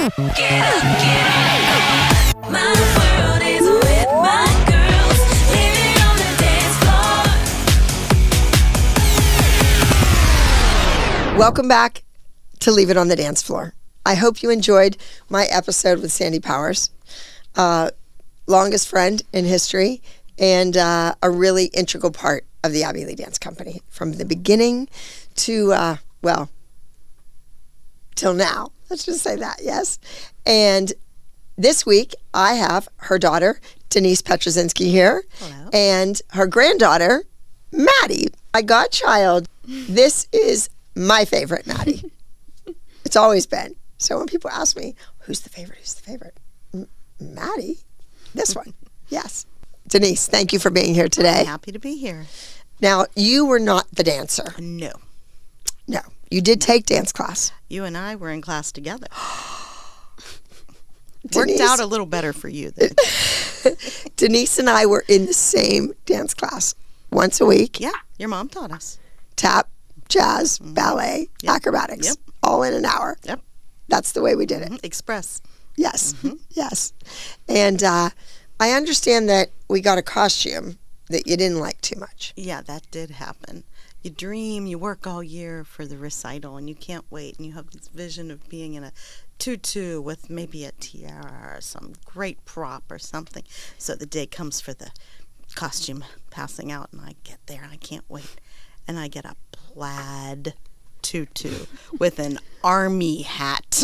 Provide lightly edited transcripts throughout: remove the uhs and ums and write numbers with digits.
Get up, my world is with my girls, living on the dance floor. Welcome back to Leave It on the Dance Floor. I hope you enjoyed my episode with Sandy Powers, longest friend in history and a really integral part of the Abbey Lee Dance Company from the beginning to, till now. Let's just say that, yes. And this week, I have her daughter, Denise Petrozinski here. Hello. And her granddaughter, Maddie, my godchild. This is my favorite Maddie. It's always been. So when people ask me, who's the favorite? Maddie? This one. Yes. Denise, thank you for being here today. I'm happy to be here. Now, you were not the dancer. No. No. You did take dance class. You and I were in class together. Denise. Worked out a little better for you then. Denise and I were in the same dance class once a week. Yeah, your mom taught us. Tap, jazz, ballet, acrobatics, all in an hour. Yep. That's the way we did it. Express. Yes, yes. And I understand that we got a costume that you didn't like too much. Yeah, that did happen. You dream, you work all year for the recital, and you can't wait, and you have this vision of being in a tutu with maybe a tiara or some great prop or something. So the day comes for the costume passing out, and I get there, and I can't wait. And I get a plaid tutu with an army hat.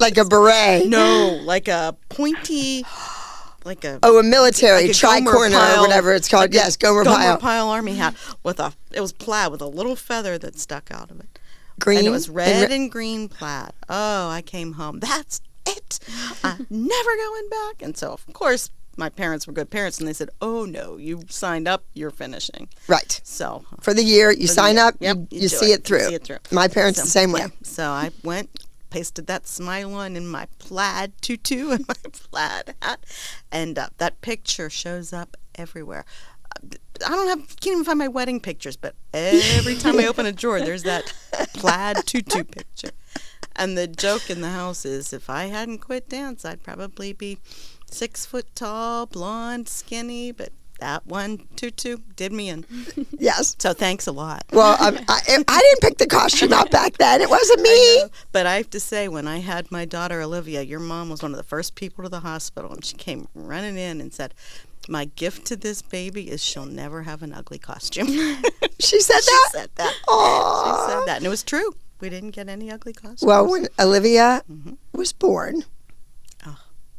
Like a beret. No, like a pointy... Like a military like tricorner or whatever it's called. Like yes, Gomer Pyle. Gomer Pyle army hat it was plaid with a little feather that stuck out of it. Green. And it was red and green plaid. Oh, I came home. That's it. I'm never going back. And so, of course, my parents were good parents, and they said, "Oh no, you signed up. You're finishing." Right. So for the year, you sign up. Yep, you see it through. See it through. My parents the same way. Yeah. So I went. Pasted that smile on in my plaid tutu and my plaid hat, and that picture shows up everywhere. Can't even find my wedding pictures, but every time I open a drawer, there's that plaid tutu picture. And the joke in the house is, if I hadn't quit dance, I'd probably be 6 foot tall, blonde, skinny, but that one tutu did me in. Yes. So thanks a lot. Well, I didn't pick the costume out back then. It wasn't me. But I have to say, when I had my daughter Olivia, your mom was one of the first people to the hospital, and she came running in and said, "My gift to this baby is she'll never have an ugly costume." She said that? She said that. Aww. She said that. And it was true. We didn't get any ugly costumes. Well, when Olivia was born,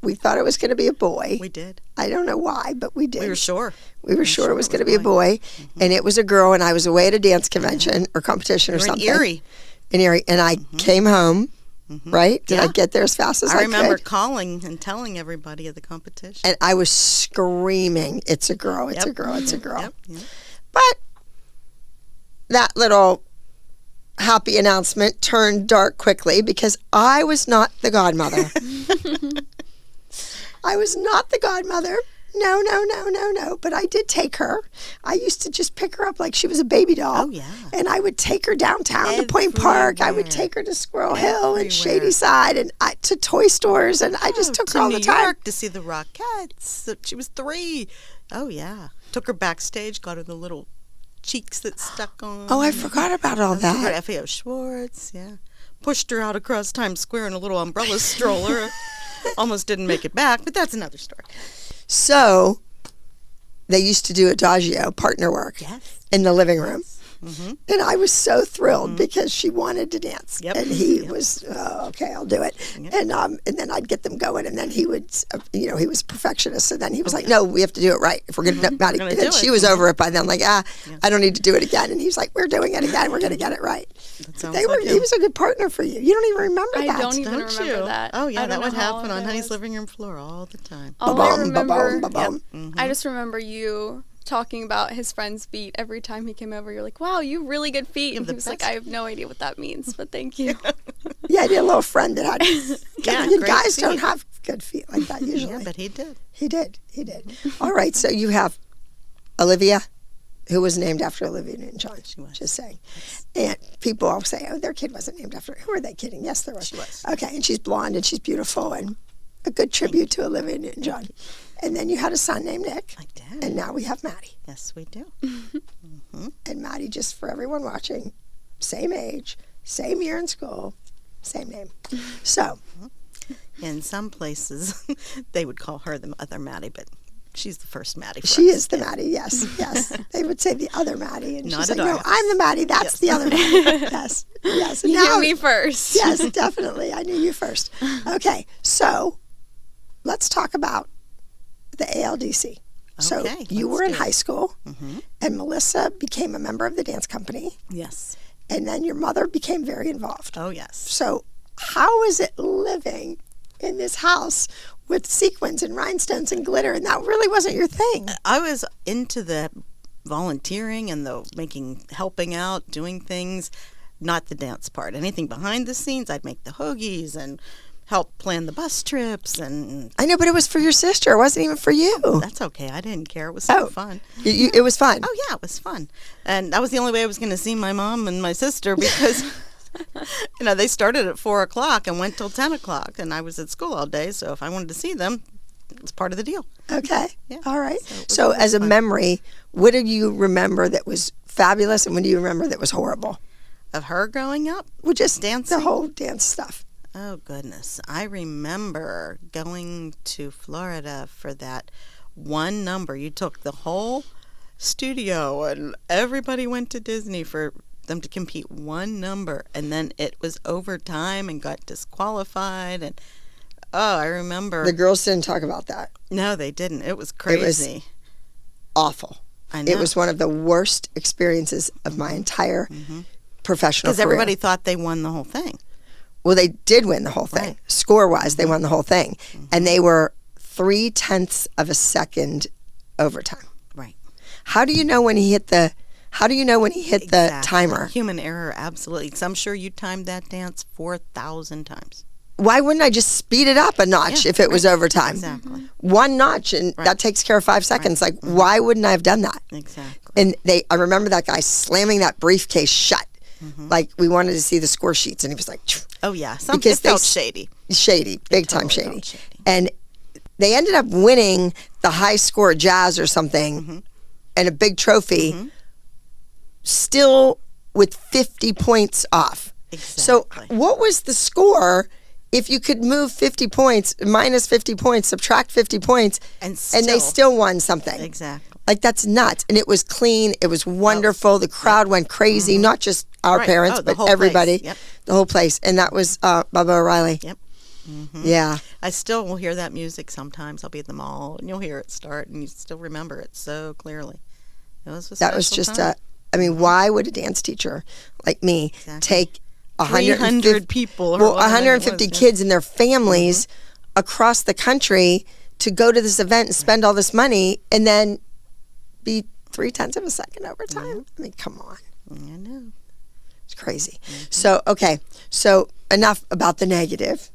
we thought it was going to be a boy. We did. I don't know why, but we did. We were sure. We were sure it was going to be a boy. And it was a girl, and I was away at a dance convention or competition or something. In Erie. And I came home, right? Did I get there as fast as I could? I remember calling and telling everybody at the competition. And I was screaming, "It's a girl, it's a girl, it's a girl." Yep. But that little happy announcement turned dark quickly because I was not the godmother. I was not the godmother. No. But I did take her. I used to just pick her up like she was a baby doll. Oh, yeah. And I would take her downtown to Point Park. I would take her to Squirrel Hill and Shady Side and to toy stores. And I just took her all the time. To New York to see the Rockettes. She was 3. Oh, yeah. Took her backstage, got her the little cheeks that stuck on. Oh, I forgot about all that. Took her to FAO Schwartz, yeah. Pushed her out across Times Square in a little umbrella stroller. Almost didn't make it back, but that's another story. So they used to do adagio partner work in the living room. And I was so thrilled because she wanted to dance. And he was, okay, I'll do it. And then I'd get them going. And then he would, he was a perfectionist. So then he was like, "No, we have to do it right. If we're going to do it." And then she was over it by then, like, I don't need to do it again. And he's like, "We're doing it again. We're going to get it right." He was a good partner for you. You don't even remember that. I don't even remember that. Oh, yeah, that would happen on Honey's living room floor all the time. All I remember, I just remember you talking about his friend's feet every time he came over. You're like, "Wow, you have really good feet." And he was like, "I have no idea what that means, but thank you." Yeah, I did a little friend that had guys feet. don't have good feet like that usually. Yeah, but he did. He did. All right, so you have Olivia, who was named after Olivia Newton-John. She was. Just saying. And people all say, oh, their kid wasn't named after her. Who are they kidding? Yes, there was. She was. Okay, and she's blonde and she's beautiful and a good tribute to Olivia Newton-John. And then you had a son named Nick. I did. And now we have Maddie. Yes, we do. And Maddie, just for everyone watching, same age, same year in school, same name. So. In some places, they would call her the other Maddie, but she's the first Maddie for She us. is the Maddie, yes, yes. They would say the other Maddie. And Not she's at like, no, all. I'm the Maddie, that's the other Maddie. Yes, yes. And You now, knew me first. yes, definitely. I knew you first. Okay, so let's talk about the ALDC. So Okay, you let's were in do it. high school, and Melissa became a member of the dance company, Yes. and then your mother became very involved. Oh, yes. So how is it living in this house with sequins and rhinestones and glitter, and that really wasn't your thing? I was into the volunteering and the helping out, doing things, not the dance part. Anything behind the scenes, I'd make the hoagies and help plan the bus trips, and I know, but it was for your sister. It wasn't even for you. that's okay. I didn't care. It was so fun. It was fun. Oh, yeah, it was fun. And that was the only way I was going to see my mom and my sister because, they started at 4 o'clock and went till 10 o'clock. And I was at school all day. So if I wanted to see them, it was part of the deal. Okay. Yeah. All right. So So, it was as a fun. memory, what do you remember that was fabulous and what do you remember that was horrible? Of her growing up? Well, just Dancing? the whole dance stuff. Oh, goodness. I remember going to Florida for that one number. You took the whole studio and everybody went to Disney for them to compete one number. And then it was overtime and got disqualified. And, I remember. The girls didn't talk about that. No, they didn't. It was crazy. Awful. I know. It was one of the worst experiences of my entire professional Because career. everybody thought they won the whole thing. Well, they did win the whole thing. Right. Score-wise, they won the whole thing. And they were 0.3 of a second overtime. Right. How do you know when he hit the the timer? Human error, absolutely. 'Cause I'm sure you timed that dance 4,000 times. Why wouldn't I just speed it up a notch Yeah, if it was overtime? Exactly. One notch, and that takes care of 5 seconds. Like, why wouldn't I have done that? Exactly. And I remember that guy slamming that briefcase shut. Like, we wanted to see the score sheets, and he was like, Oh, yeah. Because It felt they- shady. shady, big time totally shady. felt shady. And they ended up winning the high score jazz or something and a big trophy, still with 50 points off. So Exactly. what was the score if you could move 50 points, minus 50 points, subtract 50 points, And they still won something? Exactly. Like, that's nuts. And it was clean. It was wonderful. The crowd went crazy, not just our Right. parents, Oh, the but whole place. everybody. Yep. The whole place. And that was Bubba O'Reilly. Yep. Yeah. I still will hear that music sometimes. I'll be at the mall and you'll hear it start and you still remember it so clearly. It was a That was special just time. why would a dance teacher like me take 300 people or well, whatever it 150 was, yeah. kids and their families across the country to go to this event and spend all this money and then be 0.3 of a second overtime? I mean, come on. I know. It's crazy. So, okay. So, enough about the negative.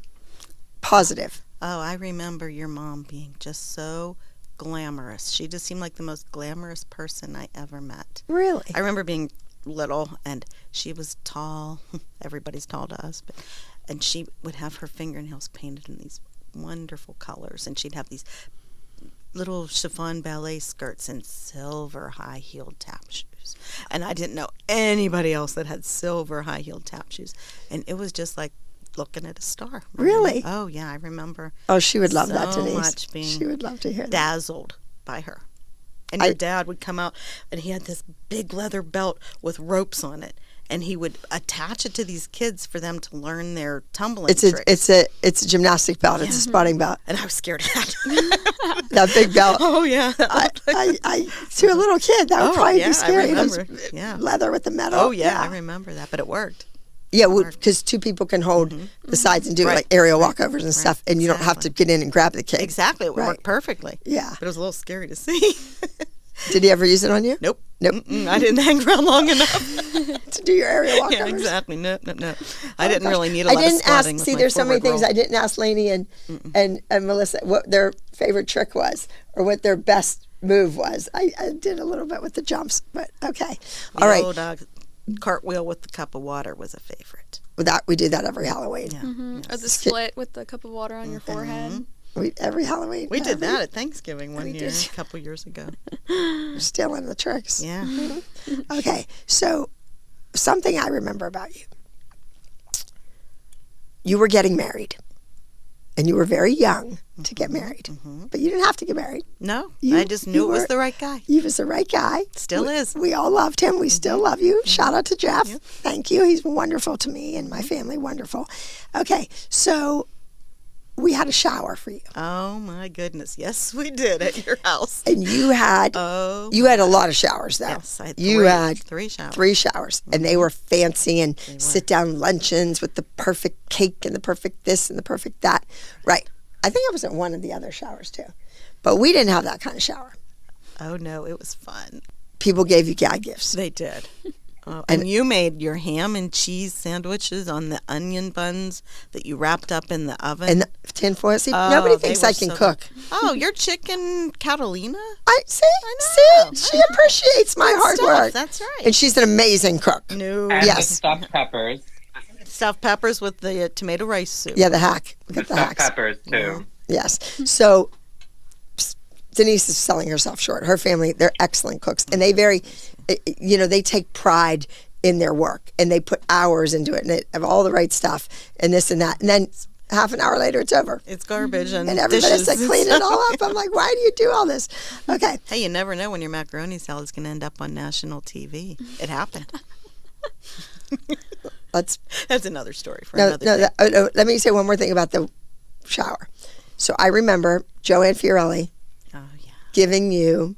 Positive. Oh, I remember your mom being just so glamorous. She just seemed like the most glamorous person I ever met. Really? I remember being little and she was tall. Everybody's tall to us, and she would have her fingernails painted in these wonderful colors, and she'd have these little chiffon ballet skirts and silver high-heeled tap shoes. And I didn't know anybody else that had silver high-heeled tap shoes, and it was just like looking at a star. Really? Oh yeah, I remember. Oh, she would love that, so Denise. much being She would love to hear that. dazzled by her. And your dad would come out and he had this big leather belt with ropes on it, and he would attach it to these kids for them to learn their tumbling tricks. It's a gymnastic belt. It's a spotting belt. And I was scared of that. That big belt. Oh yeah. I to a little kid that would Oh, probably yeah, I be scary. Those remember. Yeah. leather with the metal. Oh yeah, I remember that, but it worked. Yeah, because 2 people can hold the sides and do Right. like aerial walkovers and stuff, and you don't have to get in and grab the kid. Exactly, it Right. worked perfectly. Yeah. But it was a little scary to see. Did he ever use it on you? Nope. Nope. I didn't hang around long enough. To do your aerial walkovers. Yeah, exactly. No. I didn't Gosh. really need a I lot didn't of squatting ask. with See, my there's so many forward things roll. I didn't ask Lainey and Melissa what their favorite trick was, or what their best move was. I did a little bit with the jumps, but okay. The All right. old cartwheel with the cup of water was a favorite. With that, we do that every Halloween. Yeah. Or the split with the cup of water on your forehead. Every Halloween. We did that at Thanksgiving one year, a couple years ago. We're still in the tricks. Yeah. Okay, so something I remember about you. You were getting married. And you were very young to get married. But you didn't have to get married. No, I just knew it was the right guy. He was the right guy. Still is. We all loved him. We still love you. Shout out to Jeff. Thank you. He's wonderful to me and my family. Wonderful. Okay, so we had a shower for you. Oh my goodness! Yes, we did at your house. And you had a lot of showers though. Yes, I had you had three showers. 3 showers, and they were fancy and sit down luncheons with the perfect cake and the perfect this and the perfect that. Right. I think I was at one of the other showers too, but we didn't have that kind of shower. Oh no, it was fun. People gave you gag gifts. They did. And you made your ham and cheese sandwiches on the onion buns that you wrapped up in the oven. And the tin foil. See, nobody thinks I can cook. Oh, your chicken Catalina? I know. She appreciates my hard work. That's right. And she's an amazing cook. No. And Yes. the stuffed peppers. Stuffed peppers with the tomato rice soup. Yeah, the hack. We The got the stuffed hacks. peppers, too. Yes. So Denise is selling herself short. Her family, they're excellent cooks. And they they take pride in their work. And they put hours into it. And they have all the right stuff and this and that. And then half an hour later, it's over. It's garbage and everybody dishes. said, clean it all up. I'm like, why do you do all this? Okay. Hey, you never know when your macaroni salad is going to end up on national TV. It happened. That's another story for another day. Let me say one more thing about the shower. So I remember Joanne Fiorelli giving you,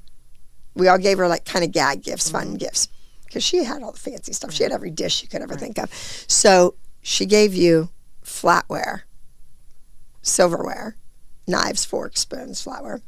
we all gave her like kind of gag gifts, fun gifts, because she had all the fancy stuff. She had every dish you could ever think of. So she gave you flatware, silverware, knives, forks, spoons, flatware,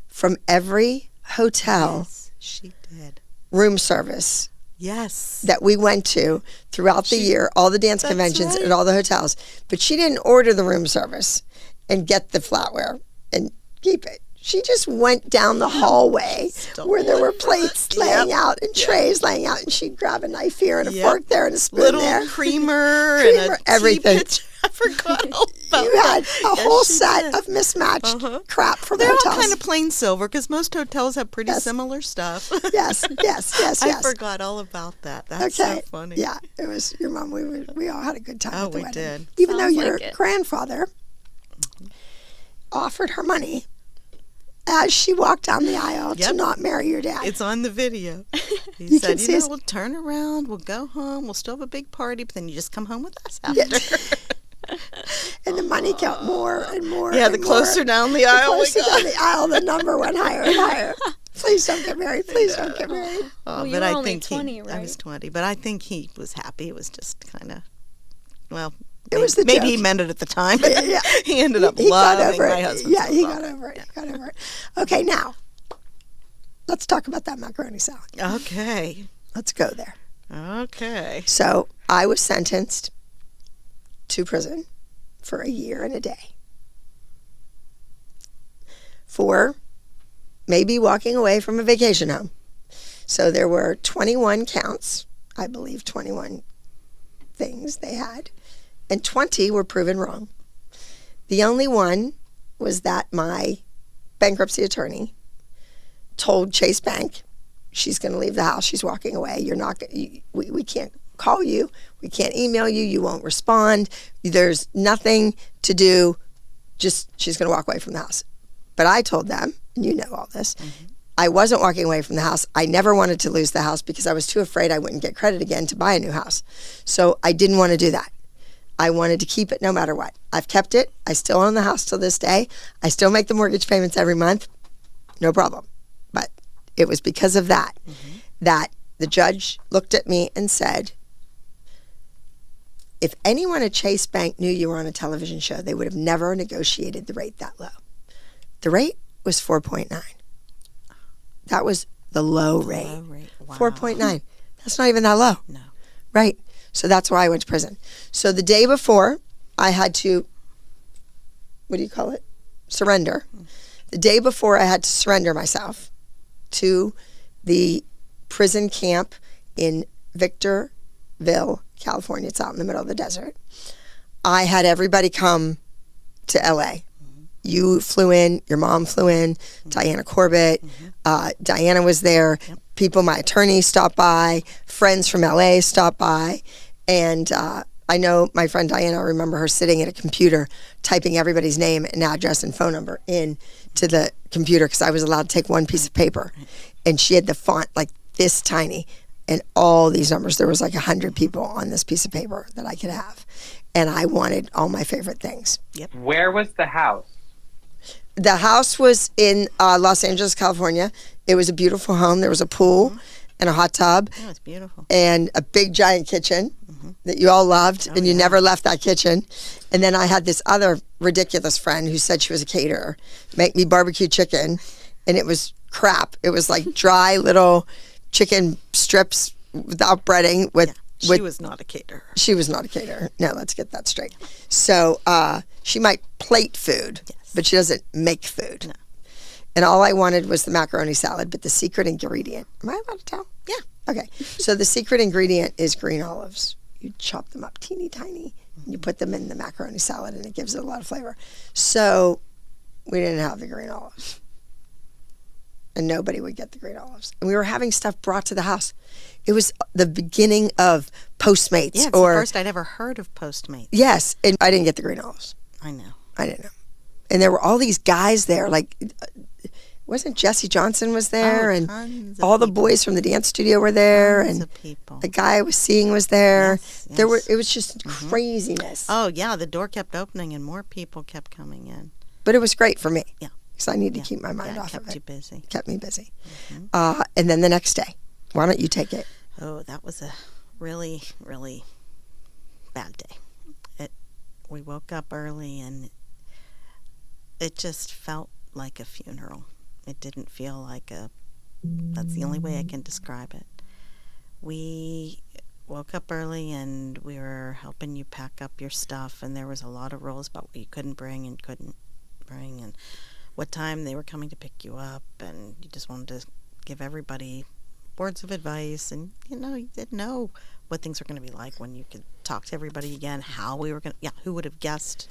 from every hotel She did. room service Yes. that we went to throughout the year, all the dance conventions at all the hotels. But she didn't order the room service and get the flatware and keep it. She just went down the hallway where there were plates laying out and trays laying out, and she'd grab a knife here and a fork there and a spoon Little there. creamer and a everything. tea pitcher. I forgot all about You had a whole she set did. of mismatched crap from They're hotels. all kind of plain silver because most hotels have pretty similar stuff. Yes. I forgot all about that. That's so funny. Yeah, it was your mom. We all had a good time. Oh, at the we wedding. did. Even though Sounds your like it. grandfather offered her money as she walked down the aisle to not marry your dad. It's on the video. He You said, can see his- we'll turn around, we'll go home, we'll still have a big party, but then you just come home with us after. And the money got more and more. Yeah, and the closer more. down the aisle The we closer got. down the aisle, the number went higher and higher. Please don't get married. Please don't get married. Oh, you but were I only think 20, I right? was 20, but I think he was happy. It was just kind of, well, It was the maybe he joke. meant it at the time. But Yeah. he ended up He got loving over my it. husband. Yeah, he got over it. He got over it. Okay, now let's talk about that macaroni salad. Okay. Let's go there. Okay. So I was sentenced to prison for 1 year and a day for maybe walking away from a vacation home. So there were 21 counts, I believe 21 things they had, and 20 were proven wrong. The only one was that my bankruptcy attorney told Chase Bank, she's going to leave the house, she's walking away, you're not going, we can't call you, we can't email you, you won't respond, there's nothing to do, just she's going to walk away from the house. But I told them, and you know all this, I wasn't walking away from the house. I never wanted to lose the house because I was too afraid I wouldn't get credit again to buy a new house. So I didn't want to do that. I wanted to keep it no matter what. I've kept it. I still own the house till this day. I still make the mortgage payments every month. No problem. But it was because of that that the judge looked at me and said, if anyone at Chase Bank knew you were on a television show, they would have never negotiated the rate that low. The rate was 4.9. That was the low rate. Low rate. Wow. 4.9. That's not even that low. No. Right. So that's why I went to prison. So the day before, I had to, what do you call it? Surrender The day before I had to surrender myself to the prison camp in Victorville, California. It's out in the middle of the desert. I had everybody come to LA. You flew in, your mom flew in, Diana Corbett, Diana was there, people, my attorney stopped by, friends from LA stopped by, and I know my friend Diana, I remember her sitting at a computer typing everybody's name and address and phone number in to the computer because I was allowed to take one piece of paper, and she had the font like this tiny and all these numbers. There was like 100 people on this piece of paper that I could have, and I wanted all my favorite things. Where was the house? The house was in Los Angeles, California. It was a beautiful home. There was a pool and a hot tub. Oh, it's beautiful. And a big giant kitchen that you all loved, and you never left that kitchen. And then I had this other ridiculous friend who said she was a caterer, make me barbecue chicken, and it was crap. It was like dry little chicken strips without breading with She was not a caterer. She was not a caterer. No, let's get that straight. So she might plate food, but she doesn't make food. No. And all I wanted was the macaroni salad, but the secret ingredient, am I allowed to tell? Yeah. Okay. So the secret ingredient is green olives. You chop them up teeny tiny, and you put them in the macaroni salad, and it gives it a lot of flavor. So we didn't have the green olives. And nobody would get the green olives. And we were having stuff brought to the house. It was the beginning of Postmates. Yeah, it's the first I'd ever heard of Postmates. Yes, and I didn't get the green olives. I know. I didn't know. And there were all these guys there, like, wasn't Jesse Johnson was there, and all the boys from the dance studio were there, and the guy I was seeing was there. Yes. It was just craziness. Oh yeah, the door kept opening and more people kept coming in. But it was great for me. Yeah. Because I need to keep my mind off of it. Kept you busy. Kept me busy. And then the next day, why don't you take it? Oh, that was a really, really bad day. We woke up early and it just felt like a funeral. It didn't feel like that's the only way I can describe it. We woke up early and we were helping you pack up your stuff, and there was a lot of rules about what you couldn't bring and couldn't bring and what time they were coming to pick you up, and you just wanted to give everybody words of advice, and you didn't know what things were going to be like when you could talk to everybody again, how we were going to, who would have guessed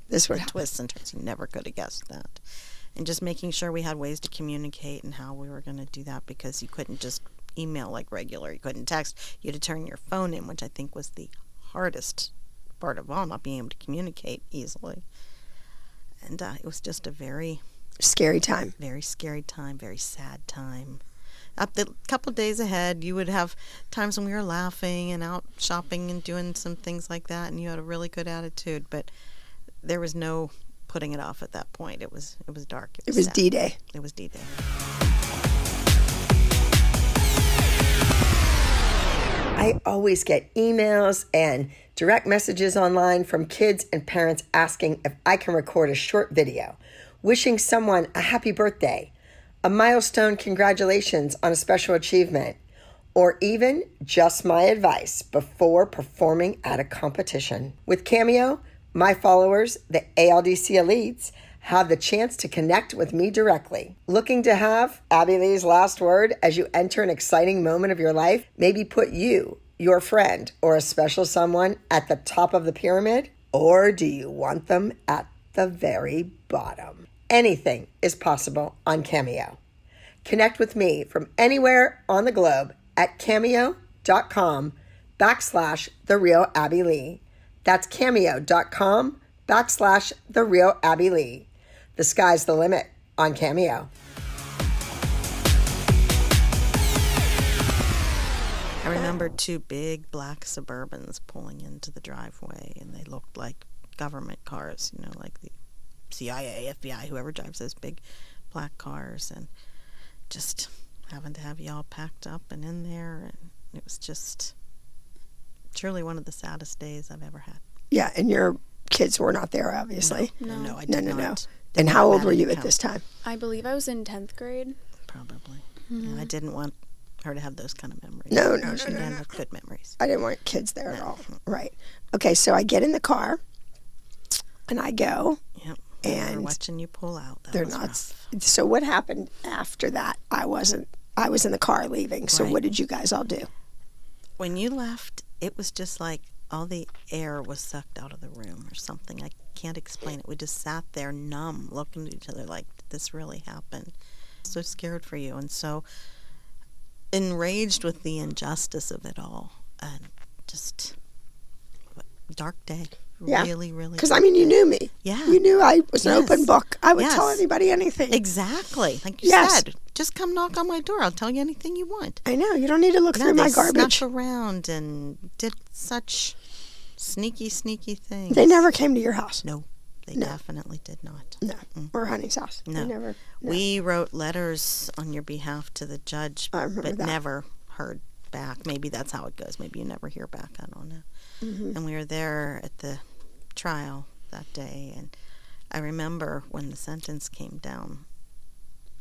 this would twists and turns. You never could have guessed that. And just making sure we had ways to communicate and how we were going to do that, because you couldn't just email like regular. You couldn't text. You had to turn your phone in, which I think was the hardest part of all, not being able to communicate easily. And it was just a very scary time. Very scary time, very sad time. Up the couple of days ahead, you would have times when we were laughing and out shopping and doing some things like that, and you had a really good attitude, but there was no putting it off at that point. It was dark. It was sad. D-Day. It was D-Day. I always get emails and direct messages online from kids and parents asking if I can record a short video, wishing someone a happy birthday, a milestone congratulations on a special achievement, or even just my advice before performing at a competition. With Cameo, my followers, the ALDC elites, have the chance to connect with me directly. Looking to have Abby Lee's last word as you enter an exciting moment of your life? Maybe put you, your friend, or a special someone at the top of the pyramid? Or do you want them at the very bottom? Anything is possible on Cameo. Connect with me from anywhere on the globe at cameo.com/TheRealAbbyLee. That's cameo.com/TheRealAbbyLee. The sky's the limit on Cameo. I remember two big black Suburbans pulling into the driveway, and they looked like government cars, like the CIA, FBI, whoever drives those big black cars, and just having to have you all packed up and in there, and it was just truly one of the saddest days I've ever had. Yeah, and your kids were not there, obviously. No, I did not. And how old were you at this time? I believe I was in 10th grade. Probably. Mm-hmm. Yeah, I didn't want her to have those kind of memories. No. She didn't have good memories. I didn't want kids there at all. Right. Okay, so I get in the car, and I go. Yep. They're and watching you pull out. That they're was not. rough. So what happened after that? I was in the car leaving. So Right. what did you guys all do? When you left, it was just like all the air was sucked out of the room or something. I can't explain it. We just sat there numb, looking at each other like, did this really happen? So scared for you and so enraged with the injustice of it all. And just dark day. Yeah. Really, really. Because I mean, you knew me. Yeah. You knew I was an Yes. open book. I would Yes. tell anybody anything. Exactly. Like you Yes. said, just come knock on my door. I'll tell you anything you want. I know. You don't need to look No, through my they garbage. snuck around and did such sneaky things. They never came to your house. No, they No. definitely did not. No. Or Honey's house. No. They never. No. We wrote letters on your behalf to the judge, I remember but that. never heard back. Maybe that's how it goes. Maybe you never hear back. I don't know. Mm-hmm. And we were there at the trial that day, and I remember when the sentence came down,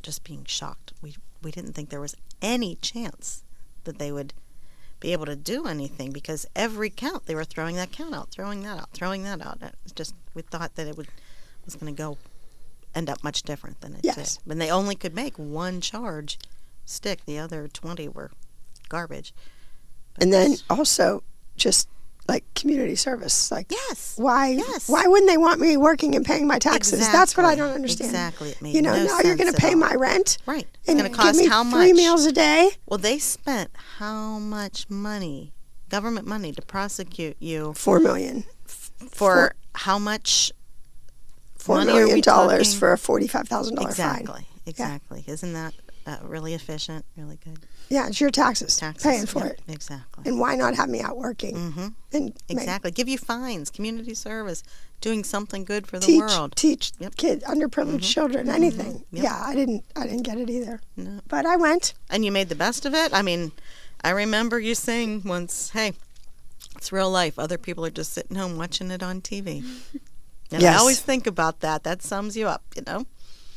just being shocked. We didn't think there was any chance that they would be able to do anything because every count they were throwing that count out, throwing that out, throwing that out. It's just we thought that it was going to go end up much different than it Yes. did. When they only could make one charge stick, the other 20 were garbage. But And then also just like community service. Like, yes, why? yes. Why wouldn't they want me working and paying my taxes? That's what I don't Exactly. understand. Exactly. It made You know, no now you're going sense to pay at all. my rent. Right. It's And going to give cost me how 3 much? meals a day. Well, they spent how much money, government money, to prosecute you $4 million. for how much $4 money are million we dollars talking? for a $45,000 fine. Exactly. Exactly. Isn't that really efficient? Really good. Yeah, it's your taxes, paying for Yep, it. Exactly. And why not have me out working? Mm-hmm. And Exactly. Give you fines, community service, doing something good for the teach world. teach kids, underprivileged children, anything. Yep. Yeah, I didn't get it either. No. But I went. And you made the best of it. I mean, I remember you saying once, "Hey, it's real life. Other people are just sitting home watching it on TV." And I Yes. always think about that. That sums you up, you know?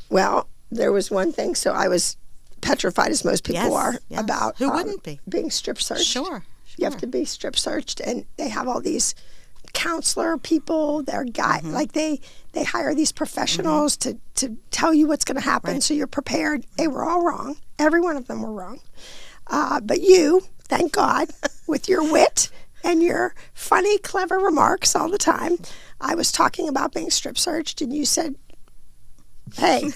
Well, there was one thing. So I was petrified, as most people Yes, are, yes. about Who wouldn't be? being strip searched. Sure. You have to be strip searched, and they have all these counselor people. They're like they hire these professionals to tell you what's going to happen, Right. so you're prepared. They were all wrong. Every one of them were wrong. But you, thank God, with your wit and your funny, clever remarks all the time, I was talking about being strip searched, and you said, "Hey."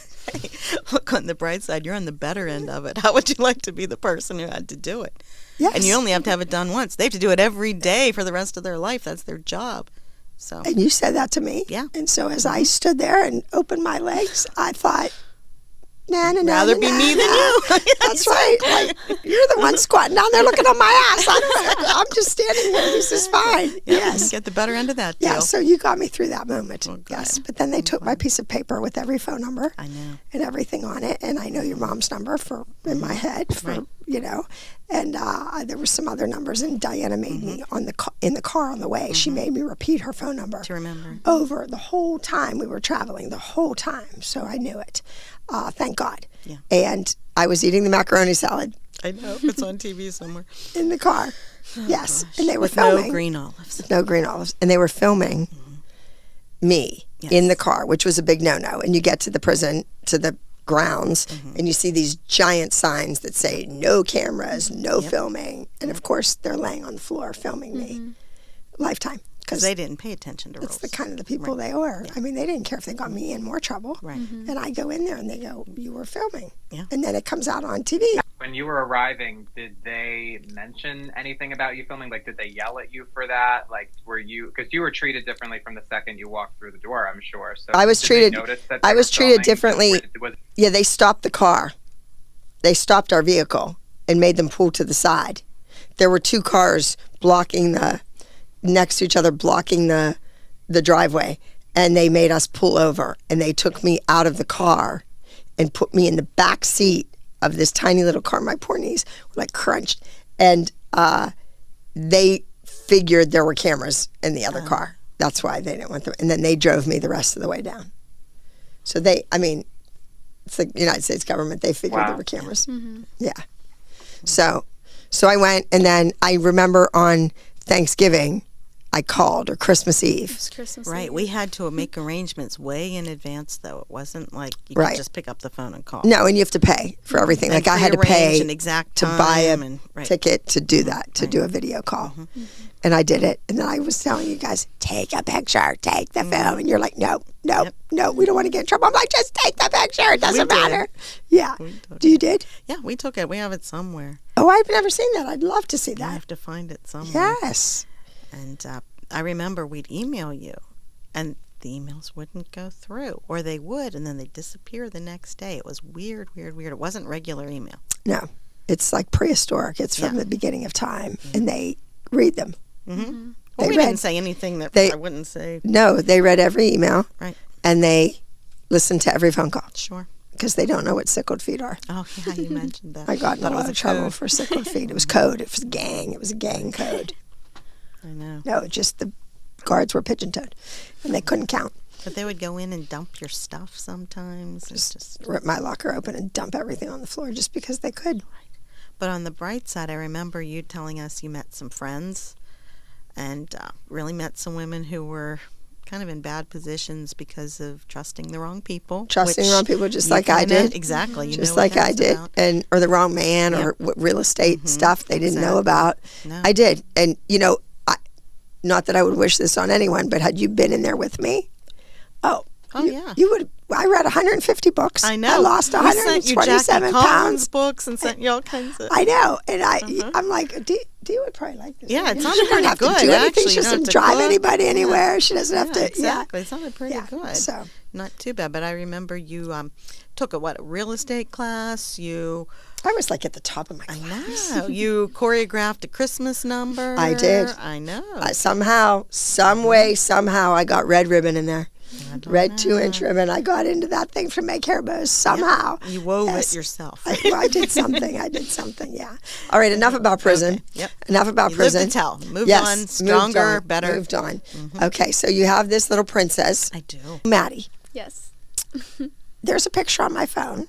Look on the bright side. You're on the better end of it. How would you like to be the person who had to do it? Yes. And you only have to have it done once. They have to do it every day for the rest of their life. That's their job. So, And you said that to me. Yeah. And so as I stood there and opened my legs, I thought, rather be me than you. That's right. Like, you're the one squatting down there looking on my ass. I'm just standing here. This is fine. Yes. Get the better end of that deal. Yeah, so you got me through that moment. Oh, good. Yes. But then they took my piece of paper with every phone number I know. and everything on it. And I know your mom's number in my head for, Right. you know. And there were some other numbers. And Diana made me in the car on the way. She made me repeat her phone number. To remember. Over the whole time we were traveling, the whole time. So I knew it. Thank God. Yeah. And I was eating the macaroni salad I know. It's on TV somewhere. in the car. Yes. And they were With filming. no green olives. No green olives. And they were filming me in the car, which was a big no-no. And you get to the prison, to the grounds, and you see these giant signs that say no cameras, no filming. And of course, they're laying on the floor filming me. Lifetime. Because they didn't pay attention to rules. It's the kind of the people they were. I mean, they didn't care if they got me in more trouble. Right. And I go in there and they go, "You were filming." Yeah. And then it comes out on TV. When you were arriving, did they mention anything about you filming? Like, did they yell at you for that? Like, were you, because you were treated differently from the second you walked through the door, I'm sure. So I was did they treated- notice that I they was were treated filming? differently. Was Yeah, they stopped the car. They stopped our vehicle and made them pull to the side. There were two cars next to each other, blocking the driveway, and they made us pull over, and they took me out of the car and put me in the back seat of this tiny little car. My poor knees were like crunched, and they figured there were cameras in the other car. That's why they didn't want them. And then they drove me the rest of the way down. So it's the United States government. They figured there were cameras. Yeah. So I went, and then I remember on Thanksgiving, I called, or Christmas Eve. It's Christmas Right. Eve. We had to make arrangements way in advance, though. It wasn't like you Right. could just pick up the phone and call. No, and you have to pay for everything. And Like I had to pay an exact to buy a time and- right. ticket to do that, to do a video call. And I did it. And then I was telling you guys, take a picture, take the film. And you're like, no, we don't want to get in trouble. I'm like, just take the picture. It doesn't did. matter. Yeah. took You did? Yeah, we took it. We have it somewhere. Oh, I've never seen that. I'd love to see I that. have to find it somewhere. Yes. And I remember we'd email you, and the emails wouldn't go through, or they would, and then they'd disappear the next day. It was weird. It wasn't regular email. No. It's like prehistoric. It's from the beginning of time. And they read them. Mm-hmm. They Well, we read- didn't say anything that they- I wouldn't say. No, they read every email. Right. And they listened to every phone call. Sure. Because they don't know what sickled feet are. Oh, yeah, you mentioned that. I got in Thought a it lot was of trouble code. for sickled feet. It was code. It was a gang. It was a gang code. I know. No, just the guards were pigeon-toed. And they couldn't count. But they would go in and dump your stuff sometimes. It's just. Rip my locker open and dump everything on the floor just because they could. But on the bright side, I remember you telling us you met some friends and really met some women who were kind of in bad positions because of trusting the wrong people. Trusting which the wrong people just you like I kinda- did. Exactly. You Just know what like I that's did. about. And or the wrong man Yep. or what real estate stuff they didn't know Exactly. about. No. I did. And, you know, not that I would wish this on anyone, but had you been in there with me, yeah. you would. I read 150 books. I know. I lost We sent you Jackie 127 Collins pounds. books and sent you all kinds of. I know, and I'm like, Dee would probably like this. Yeah, it She sounded doesn't pretty have to good, do anything. actually. She You don't doesn't have to drive cook. anybody anywhere. She doesn't have to. Exactly. It sounded pretty Yeah. good. So Not too bad. But I remember you took a real estate class. You I was like at the top of my I class. know you choreographed a Christmas number. I did. I know. Somehow, some way, somehow, I got red ribbon in there. I don't Red know. 2-inch ribbon. I got into that thing to make hair bows somehow. You wove Yes. it yourself. I did something. Yeah. All right, enough about prison. Okay. Yep. Enough about You prison. lived to tell. Moved Yes, on. moved Stronger. on, Better. Moved on. Okay, so you have this little princess, I do. Maddie. Yes. There's a picture on my phone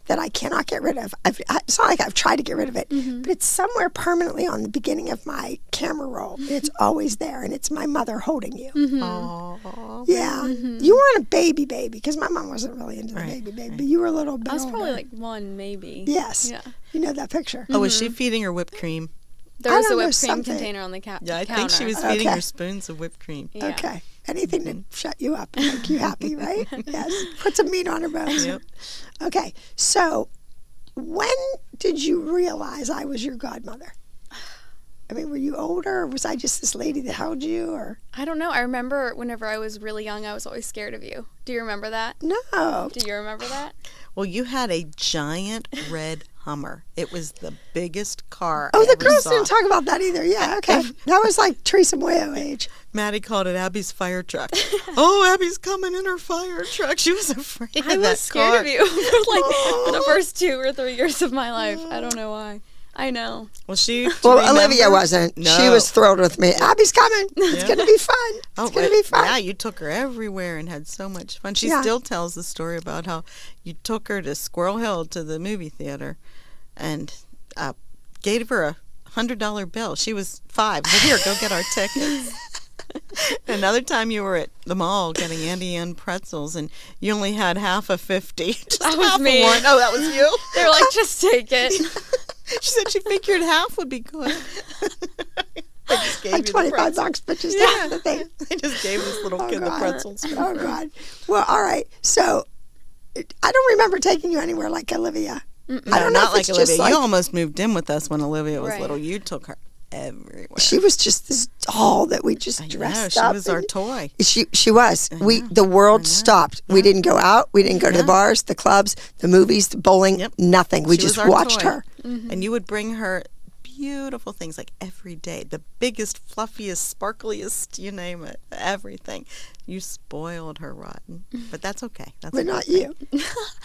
that I cannot get rid of. It's not like I've tried to get rid of it, but it's somewhere permanently on the beginning of my camera roll. It's always there, and it's my mother holding you. Aww. Yeah. You weren't a baby because my mom wasn't really into the Right, baby, but you were a little bit I was older. probably like 1, maybe. Yes. Yeah. You know that picture. Oh, was she feeding her whipped cream? There I was don't a know, whipped cream something. container on the Yeah, I counter. think she was feeding Okay. her spoons of whipped cream. Yeah. Okay. Anything to shut you up and make you happy, right? Yes. Put some meat on her bones. Yep. Okay. So, when did you realize I was your godmother? I mean, were you older, or was I just this lady that held you, or? I don't know. I remember whenever I was really young, I was always scared of you. Do you remember that? No. Do you remember that? Well, you had a giant red Hummer. It was the biggest car Oh, I the ever girls saw. didn't talk about that either. Yeah, okay. That was like Teresa Moyo age. Maddie called it Abby's fire truck. Oh, Abby's coming in her fire truck. She was afraid I of was that scared car. of you for the first 2 or 3 years of my life. I don't know why. I know. Well, she. Well, remember- Olivia wasn't. No. She was thrilled with me. Abby's coming. It's Yeah. going to be fun. Oh, It's going to be fun. Yeah, you took her everywhere and had so much fun. She Yeah. still tells the story about how you took her to Squirrel Hill to the movie theater and gave her a $100 bill. She was 5. Well, here, go get our tickets. Another time you were at the mall getting Auntie Ann pretzels and you only had half a 50. Just That was half of me. one. Oh, that was you? They were like, just take it. She said she figured half would be good. I just gave Like you the $25, pretzels. but just Yeah. half the thing. I just gave this little kid the God. pretzels. Oh, God. Well, all right. So, I don't remember taking you anywhere like Olivia. I No, don't know not if like it's Olivia. just like You almost moved in with us when Olivia was Right. little. You took her everywhere. she was just this doll that we just I dressed know, she up. was our and- toy. She was. know. The world I know. stopped. We didn't go out. We didn't go to the Yeah. bars, the clubs, the movies, the bowling. Yep. Nothing. We She was just our watched toy. her. And you would bring her beautiful things like every day. The biggest, fluffiest, sparkliest, you name it. Everything. You spoiled her rotten. But that's okay. That's But a not good thing. you.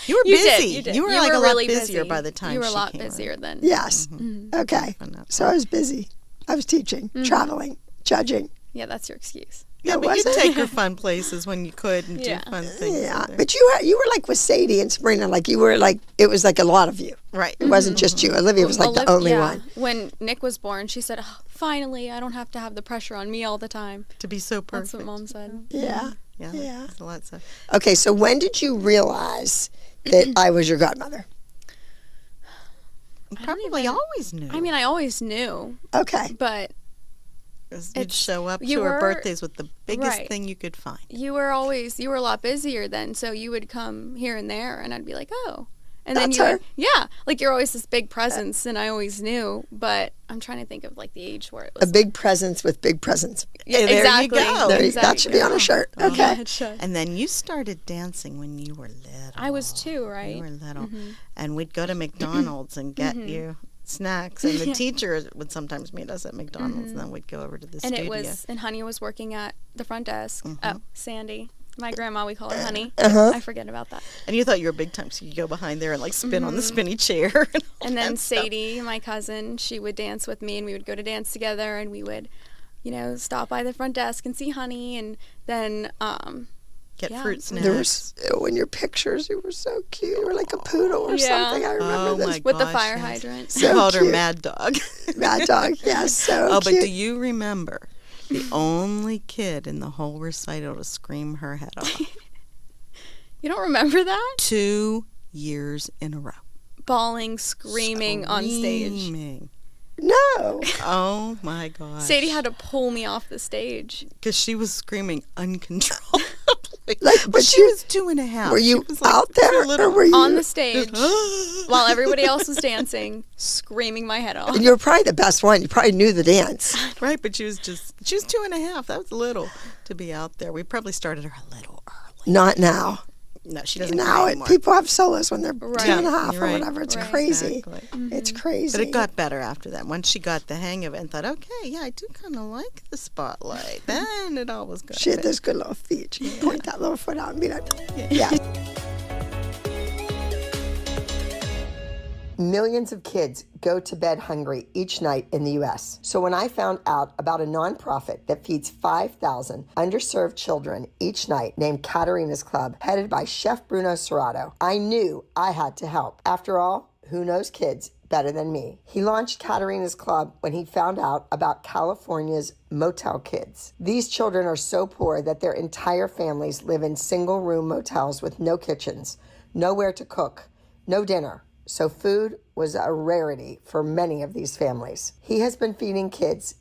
You were You busy. did. You were like a lot really busier busy. by the time you were a she lot came busier around. then. Yes. Mm-hmm. Okay. And that's So I was busy. I was teaching, traveling, judging. Yeah, that's your excuse. Yeah, No, but was you it? take her fun places when you could and Yeah. do fun things. Yeah, with her. but you were like with Sadie and Sabrina, like you were like, it was like a lot of you. Right. It wasn't just you. Olivia was like the only one. When Nick was born, she said, oh, finally, I don't have to have the pressure on me all the time. To be so That's perfect. what Mom said. Yeah. Yeah. Yeah. That's a lot of stuff. Okay, so when did you realize that I was your godmother? Probably always knew. I mean, I always knew, Okay. but 'Cause you'd show up you to her were- birthdays with the biggest right. thing you could find. you were a lot busier then, so you would come here and there, and I'd be like, oh. And then That's you her. would, yeah, like you're always this big presence, and I always knew, but I'm trying to think of like the age where it A was. big presence with big presents. Yeah, There you exactly. go. There, that should be on a shirt. Yeah, Okay. it should. And then you started dancing when you were little. I was 2, right? You were little. And we'd go to McDonald's and get you snacks. And the teacher would sometimes meet us at McDonald's, and then we'd go over to the And studio. and Honey was working at the front desk. Oh, Sandy. My grandma, we call her Honey. Uh-huh. I forget about that. And you thought you were big time, so you go behind there and like spin on the spinny chair. And then Sadie, my cousin, she would dance with me, and we would go to dance together, and we would, stop by the front desk and see Honey, and then Get Yeah. fruit snacks. There was, in your pictures, you were so cute. You were like a poodle or Yeah. something. I remember Oh, this. my with the gosh, fire yes. hydrant. So I called her cute. Mad Dog. Mad dog. Yes, so Oh, but cute. do you remember the only kid in the whole recital to scream her head off? You don't remember that? 2 years in a row. Bawling, screaming on stage. Screaming. No. Oh my gosh. Sadie had to pull me off the stage. Because she was screaming uncontrollably. Like, but but she you- was 2.5. Were you She was, like, out there too little. or were you? On the stage Just, while everybody else was dancing, screaming my head off. And you were probably the best one. You probably knew the dance. right, but she was 2.5. That was little to be out there. We probably started her a little early. Not now. No, she doesn't Now cry it, anymore. people have solos when they're Right. 2.5 You're or right. whatever. It's Right. crazy. Exactly. It's crazy. But it got better after that. Once she got the hang of it and thought, okay, yeah, I do kind of like the spotlight. Then it all was good. She had those good little feet. She could point that little foot out and be like, yeah. Millions of kids go to bed hungry each night in the U.S. So when I found out about a nonprofit that feeds 5,000 underserved children each night named Katerina's Club, headed by Chef Bruno Serrato, I knew I had to help. After all, who knows kids better than me? He launched Katerina's Club when he found out about California's motel kids. These children are so poor that their entire families live in single-room motels with no kitchens, nowhere to cook, no dinner. So food was a rarity for many of these families. He has been feeding kids,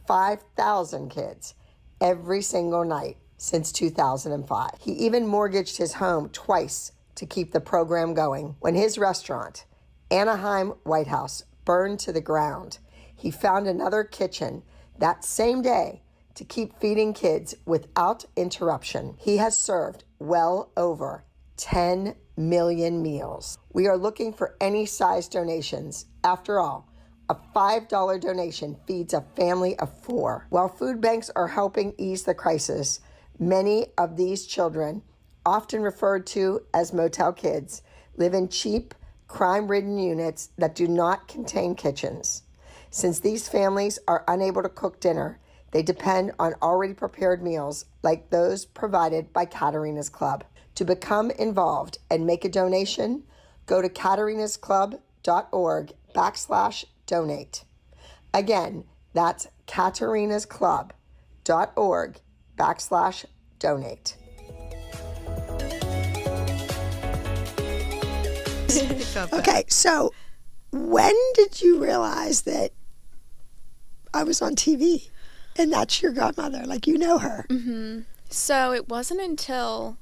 5,000 kids, every single night since 2005. He even mortgaged his home twice to keep the program going. When his restaurant, Anaheim White House, burned to the ground, he found another kitchen that same day to keep feeding kids without interruption. He has served well over 10 million meals. We are looking for any size donations. After all, a $5 donation feeds a family of 4. While food banks are helping ease the crisis, many of these children, often referred to as motel kids, live in cheap, crime-ridden units that do not contain kitchens. Since these families are unable to cook dinner, they depend on already prepared meals like those provided by Katerina's Club. To become involved and make a donation, go to katerinasclub.org/donate. Again, that's katerinasclub.org/donate. Okay, so when did you realize that I was on TV and that's your godmother? Like, you know her. So it wasn't until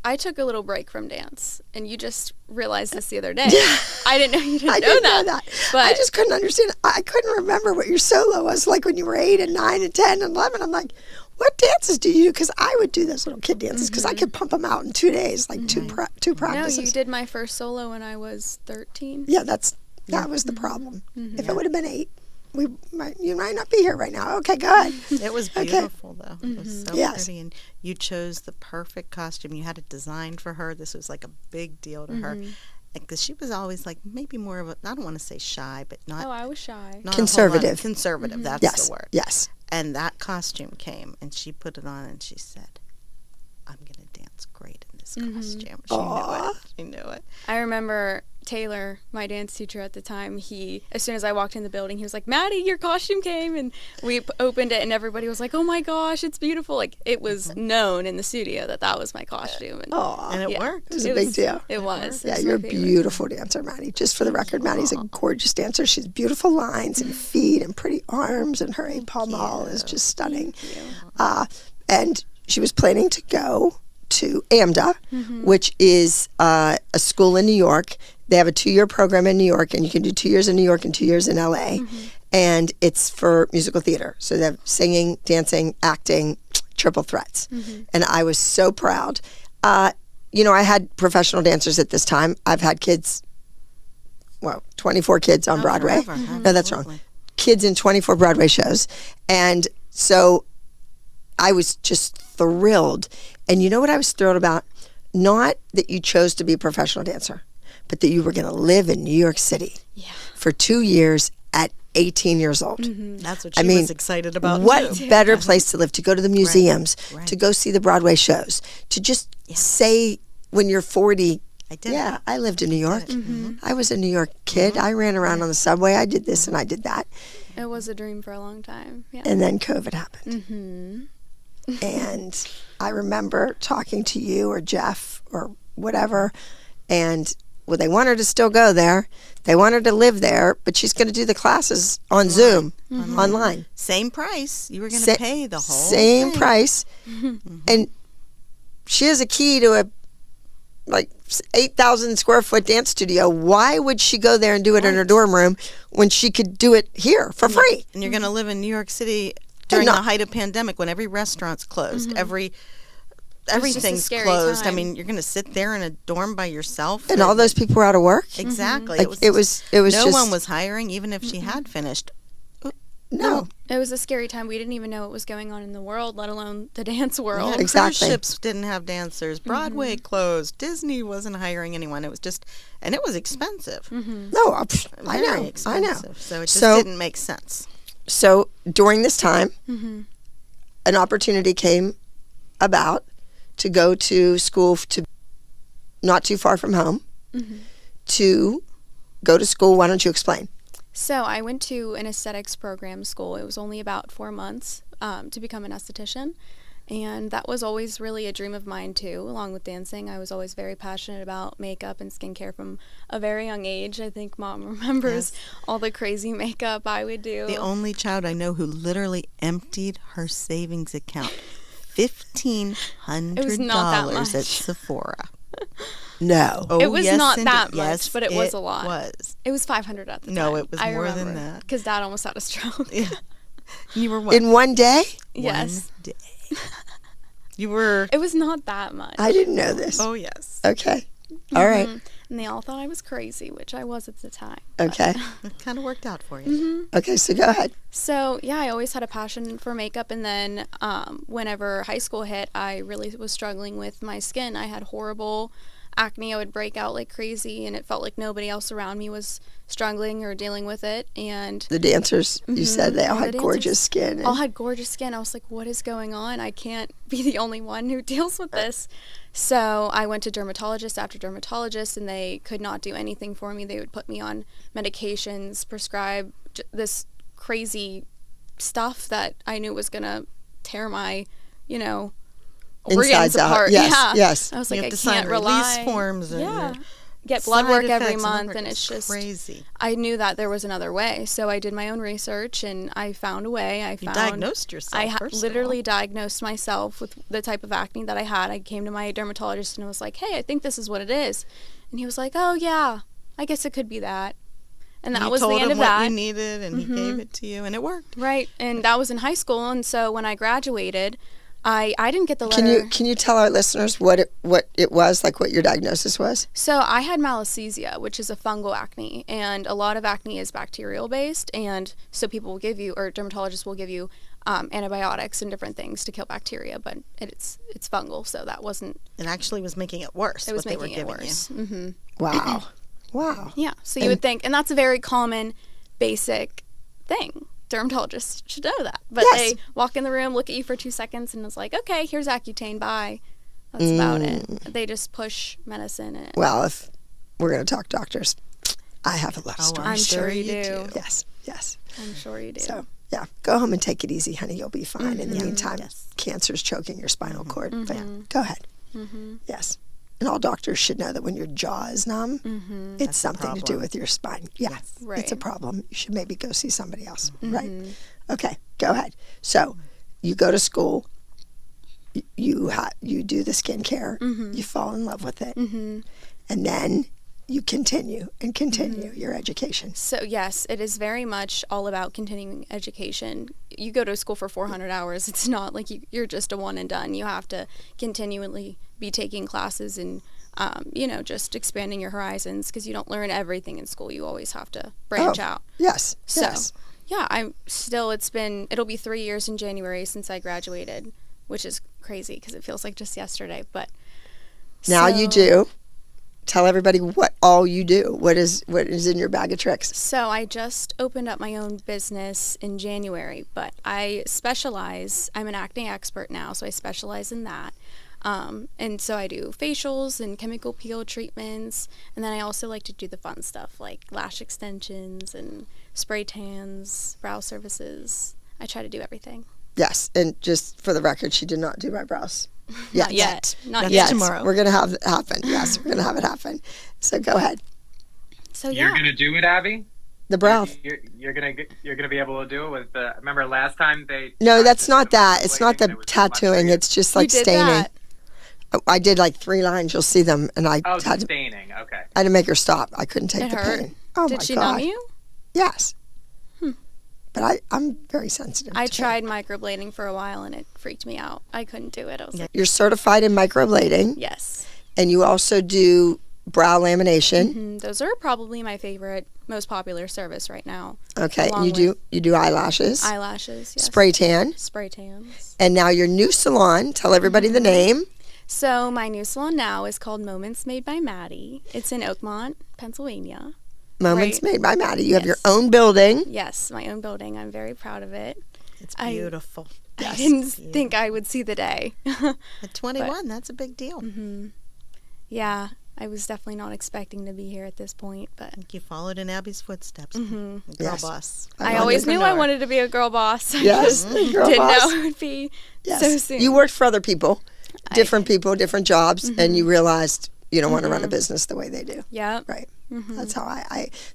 I took a little break from dance, and you just realized this the other day. I didn't know you didn't I know didn't that. know that. But I just couldn't understand. I couldn't remember what your solo was like when you were 8 and 9 and 10 and 11. I'm like, what dances do you do? Because I would do those little kid dances because I could pump them out in 2 days, like two no, practices. you did my first solo when I was 13. Yeah, that was the problem. If it would have been 8, you might not be here right now. Okay, go ahead. It was beautiful, though. It was so Yes. pretty. And you chose the perfect costume. You had it designed for her. This was like a big deal to her. because she was always like maybe more of a, I don't want to say shy, but not. Oh, I was shy. Not Conservative. Conservative, that's Yes. the word. Yes. And that costume came, and she put it on, and she said, I'm going to dance great in this costume. She knew it. She knew it. I remember Taylor, my dance teacher at the time, as soon as I walked in the building, he was like, Maddie, your costume came. And we opened it and everybody was like, oh my gosh, it's beautiful. Like, it was known in the studio that was my costume. And it worked. It was a big deal. It was. Yeah, you're a beautiful dancer, Maddie. Just for the record, Maddie's a gorgeous dancer. She's beautiful lines and feet and pretty arms, and her 8-paw mall is just stunning. And she was planning to go to AMDA, which is a school in New York. They have a 2-year program in New York, and you can do 2 years in New York and 2 years in LA. And it's for musical theater. So they have singing, dancing, acting, triple threats. And I was so proud. You know, I had professional dancers at this time. I've had kids, 24 kids on Broadway. No, that's wrong. Kids in 24 Broadway shows. And so I was just thrilled. And you know what I was thrilled about? Not that you chose to be a professional dancer, but that you were going to live in New York City for 2 years at 18 years old. That's what she was excited about. What too. better place to live, to go to the museums, to go see the Broadway shows, to just say when you're 40, I lived in New York. I was a New York kid. I ran around on the subway. I did this and I did that. It was a dream for a long time. Yeah. And then COVID happened. And I remember talking to you or Jeff or whatever, and they want her to still go there. They want her to live there, but she's going to do the classes on Zoom, online. Same price. You were going to pay the whole same thing. Price. And she has a key to a 8,000 square foot dance studio. Why would she go there and do it in her dorm room when she could do it here for free? And you're going to live in New York City during the height of pandemic, when every restaurant's closed, everything's closed. Time. I mean, you're going to sit there in a dorm by yourself, and all those people were out of work. Exactly. It was no one was hiring, even if she had finished. No. It was a scary time. We didn't even know what was going on in the world, let alone the dance world. Yeah, exactly. Cruise ships didn't have dancers. Broadway closed. Disney wasn't hiring anyone. It was just, and it was expensive. No, I know. Expensive. So it just didn't make sense. So during this time, an opportunity came about to go to school to not too far from home, to go to school. Why don't you explain? So I went to an aesthetics program school. It was only about 4 months to become an esthetician. And that was always really a dream of mine too, along with dancing. I was always very passionate about makeup and skincare from a very young age. I think Mom remembers all the crazy makeup I would do. The only child I know who literally emptied her savings account. $1,500 at Sephora. No. Oh, it was not that much, yes, but it was a lot. It was $500 at the time. No, it was more than that. Because Dad almost had a stroke. Yeah. You were what? In one day? Yes. 1 day. You were. It was not that much. I didn't know this. Oh, yes. Okay. All right. And they all thought I was crazy, which I was at the time. Okay. It kind of worked out for you. Okay, so go ahead. So, yeah, I always had a passion for makeup. And then whenever high school hit, I really was struggling with my skin. I had horrible acne. I would break out like crazy, and it felt like nobody else around me was struggling or dealing with it. And the dancers, you said they all had gorgeous skin. All had gorgeous skin. I was like, what is going on? I can't be the only one who deals with this. So I went to dermatologist after dermatologist, and they could not do anything for me. They would put me on medications, prescribe this crazy stuff that I knew was going to tear my, organs Insides apart. out. Yes, yeah. yes. I was You like, have I to can't sign rely. release forms and get blood work side every effects, month, and it's just crazy. I knew that there was another way, so I did my own research, and I found a way. You diagnosed yourself. I first literally diagnosed myself with the type of acne that I had. I came to my dermatologist and was like, "Hey, I think this is what it is," and he was like, "Oh yeah, I guess it could be that." And that was the end of that. what you needed, and he gave it to you, and it worked. Right, and that was in high school, and so when I graduated, I didn't get the letter. Can you tell our listeners what it was, like what your diagnosis was? So I had malassezia, which is a fungal acne, and a lot of acne is bacterial based, and so people will give you, or dermatologists will give you antibiotics and different things to kill bacteria, but it's fungal, so that wasn't. It actually was making it worse. It was what making they were it giving worse. You. Wow. Wow. Yeah. So you would think, and that's a very common, basic thing. Dermatologists should know that. But Yes. they walk in the room, look at you for 2 seconds, and it's like, okay, here's Accutane, bye. That's about it. They just push medicine in it. Well, if we're going to talk doctors, I have a love story. I'm sure you do. Yes, yes. I'm sure you do. So, yeah, go home and take it easy, honey. You'll be fine. In the meantime, cancer's choking your spinal cord. But yeah, go ahead. Yes. And all doctors should know that when your jaw is numb, it's something to do with your spine. Yeah, Right. it's a problem. You should maybe go see somebody else. Right. Okay, go ahead. So, you go to school. You do the skincare. You fall in love with it. And then you continue your education. So yes, it is very much all about continuing education. You go to school for 400 hours. It's not like you're just a one and done. You have to continually be taking classes and, just expanding your horizons because you don't learn everything in school. You always have to branch out. Yes. So, yes. yeah, it'll be 3 years in January since I graduated, which is crazy because it feels like just yesterday. But Now you do. Tell everybody what all you do. What is in your bag of tricks? So I just opened up my own business in January, but I'm an acne expert now, so I specialize in that. And so I do facials and chemical peel treatments, and then I also like to do the fun stuff like lash extensions and spray tans, brow services. I try to do everything. Yes, and just for the record, she did not do my brows. Not yet. Not Yes, yet. tomorrow. We're going to have it happen. Yes, we're going to have it happen. So go ahead. So You're yeah. gonna do it, Abby. The brows. You're gonna be able to do it with the. Remember last time they. No, that's not that. It's not the It was too much for tattooing. you. It's just You like did staining. that. I did like 3 lines. You'll see them, and I Oh, had to staining. Okay. make her stop. I couldn't take It the hurt. pain. Oh Did my she God. numb you? Yes. But I'm very sensitive. I to tried microblading for a while and it freaked me out. I couldn't do it. I was like, You're certified in microblading, yes. and you also do brow lamination. Those are probably my favorite, most popular service right now. Okay, Along and you do eyelashes, Eyelashes, yes. spray tan, Spray tans. and now your new salon. Tell everybody the name. So my new salon now is called Moments Made by Maddie. It's in Oakmont, Pennsylvania. Moments Right. Made by Maddie. You have your Yes. own building. Yes, my own building. I'm very proud of it. It's I- beautiful. I didn't think I would see the day. At 21, that's a big deal. Yeah, I was definitely not expecting to be here at this point, but You followed in Abby's footsteps. Girl Yes. boss. I always knew I Entrepreneur. wanted to be a girl boss. I Yes, just girl didn't boss. know it would be Yes. so soon. You worked for other people, different people, different jobs, and you realized you don't want to run a business the way they do. Yep. Right. That's how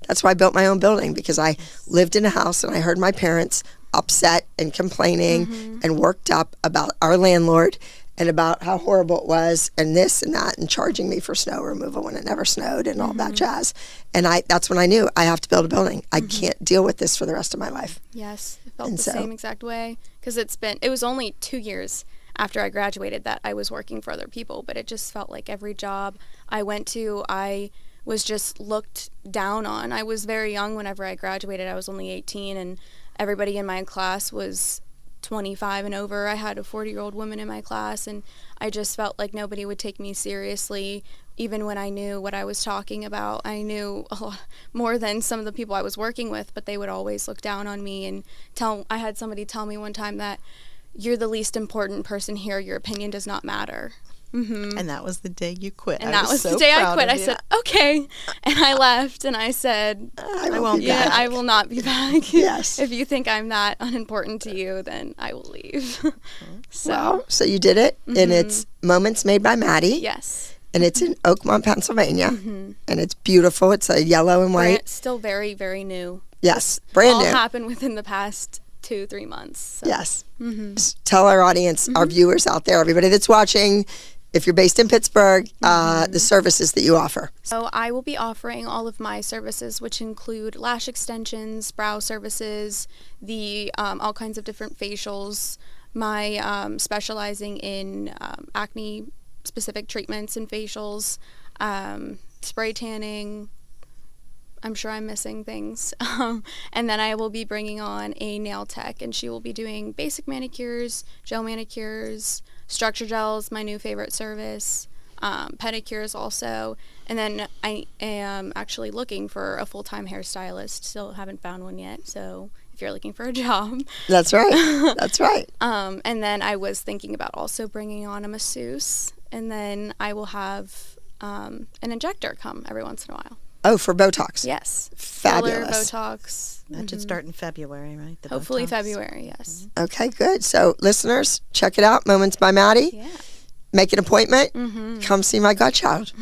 that's why I built my own building, because I lived in a house and I heard my parents upset and complaining and worked up about our landlord and about how horrible it was and this and that and charging me for snow removal when it never snowed and all that jazz. And that's when I knew I have to build a building. I can't deal with this for the rest of my life. Yes, it felt And the so- same exact way because it was only 2 years after I graduated that I was working for other people, but it just felt like every job I went to, I was just looked down on. I was very young whenever I graduated. I was only 18 and everybody in my class was 25 and over. I had a 40-year-old woman in my class and I just felt like nobody would take me seriously even when I knew what I was talking about. I knew a lot more than some of the people I was working with, but they would always look down on me and I had somebody tell me one time that you're the least important person here. Your opinion does not matter. And that was the day you quit. And that was the day I quit. I said, okay. And I left and I said, I won't be yeah, back. I will not be back. Yes. If you think I'm that unimportant to you, then I will leave. So you did it, and it's Moments Made by Maddie. Yes. And it's in Oakmont, Pennsylvania. And it's beautiful. It's a yellow and white. Still very, very new. Yes, brand All new. happened within the past 2-3 months. So. Yes. Just tell our audience, our viewers out there, everybody that's watching, if you're based in Pittsburgh, the services that you offer. So I will be offering all of my services, which include lash extensions, brow services, the all kinds of different facials, my specializing in acne-specific treatments and facials, spray tanning. I'm sure I'm missing things. And then I will be bringing on a nail tech, and she will be doing basic manicures, gel manicures, structure gels, my new favorite service, pedicures also. And then I am actually looking for a full-time hairstylist. Still haven't found one yet. So if you're looking for a job. That's right. That's right. And then I was thinking about also bringing on a masseuse. And then I will have an injector come every once in a while. Oh, for Botox. Yes. Fabulous. Filler, Botox. That should start in February, right? The Hopefully Botox. February, yes. Okay, good. So, listeners, check it out. Moments by Maddie. Yeah. Make an appointment. Come see my godchild.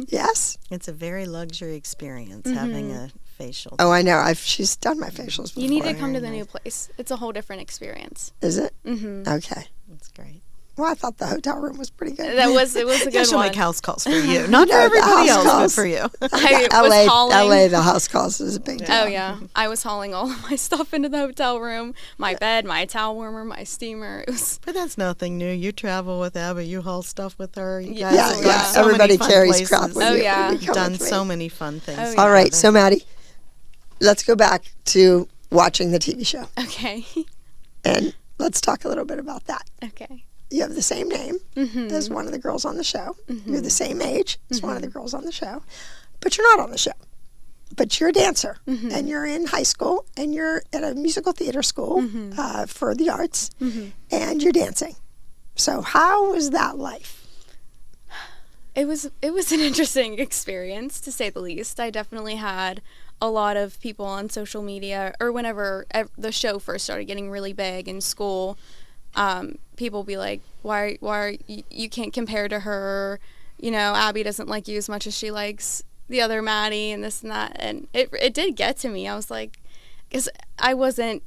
Yes. It's a very luxury experience having a facial. Oh, I know. She's done my facials before. You need to come to the new place. It's a whole different experience. Is it? Mm-hmm. Okay. That's great. Well, I thought the hotel room was pretty good. It was a good Yeah, she'll one. make house calls for you. Not for No, the everybody house else, but calls. for you. I LA, was hauling. LA, the house calls is a big deal. Oh yeah, I was hauling all of my stuff into the hotel room. My bed, my towel warmer, my steamer. It was But that's nothing new. You travel with Abby. You haul stuff with her. You guys Yeah, have yeah. gone so many Everybody fun carries places. crap with Oh, you. yeah. You You've come done with me. so many fun things. Oh, yeah. All right, together. so Maddie, let's go back to watching the TV show. okay. And let's talk a little bit about that. Okay. You have the same name as one of the girls on the show. You're the same age as one of the girls on the show. But you're not on the show. But you're a dancer. And you're in high school. And you're at a musical theater school for the arts. And you're dancing. So how was that life? It was an interesting experience, to say the least. I definitely had a lot of people on social media, or whenever the show first started getting really big in school, people be like, why are you can't compare to her, you know, Abby doesn't like you as much as she likes the other Maddie, and this and that. And it did get to me. I was like, because I wasn't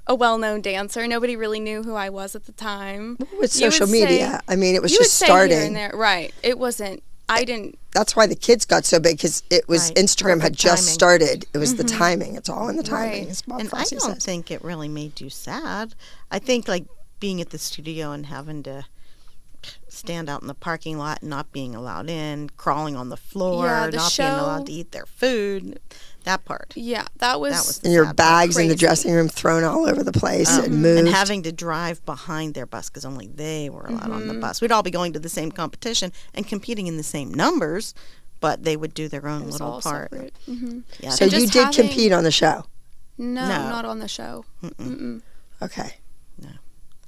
a well-known dancer. Nobody really knew who I was at the time. With You would social say- media, I mean, it was you would just say here and starting. there. Right. It wasn't, I didn't. That's why the kids got so big, because it was Right. Instagram had Perfect just timing. started. It was the timing. It's all in the timing. Right. As Bob And I Fosse don't says. think it really made you sad. I think like being at the studio and having to stand out in the parking lot and not being allowed in, crawling on the floor, Yeah, the not show- being allowed to eat their food, that part. Yeah, that was was And your sad part. bags in the Crazy. dressing room thrown all over the place and moved. And having to drive behind their bus because only they were allowed on the bus. We'd all be going to the same competition and competing in the same numbers, but they would do their own it was little all part. separate. Yeah, so And you just did having- compete on the show. No, No. not on the show. Okay. No.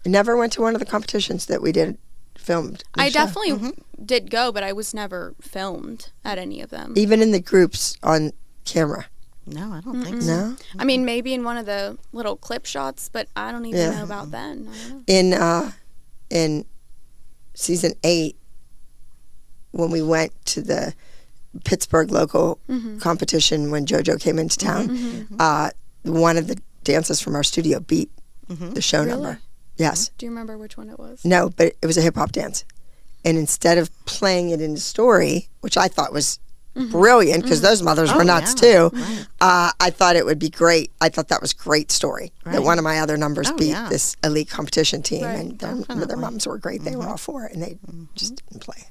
Never went to one of the competitions that we did filmed. in the I show. definitely did go, but I was never filmed at any of them. Even in the groups on camera. No, I don't think so. No. I mean, maybe in one of the little clip shots, but I don't even Yeah. know about then. I don't know. In season 8, when we went to the Pittsburgh local competition when JoJo came into town, one of the dancers from our studio beat the show Really? number. Yes. Do you remember which one it was? No, but it was a hip hop dance. And instead of playing it in the story, which I thought was brilliant, because those mothers were nuts too, I thought it would be great. I thought that was great story. That Right. one of my other numbers Oh, beat yeah. this elite competition team, Right. and their Definitely. moms were great. They were all for it, and they just didn't play.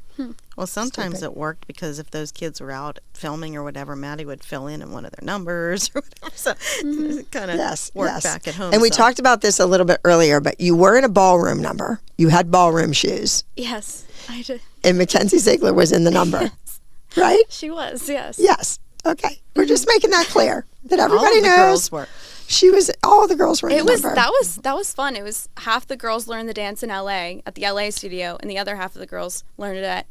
Well, sometimes Stupid. it worked because if those kids were out filming or whatever, Maddie would fill in one of their numbers or whatever. So it kind of Yes, worked yes. back at home. And we so. talked about this a little bit earlier, but you were in a ballroom number. You had ballroom shoes, Yes, I did. and Mackenzie Ziegler was in the number, right? She was, yes. Yes. Okay. We're just making that clear that All everybody of the knows. girls were. She was. All the girls were in It the was number. that was fun. It was half the girls learned the dance in LA at the LA studio, and the other half of the girls learned it at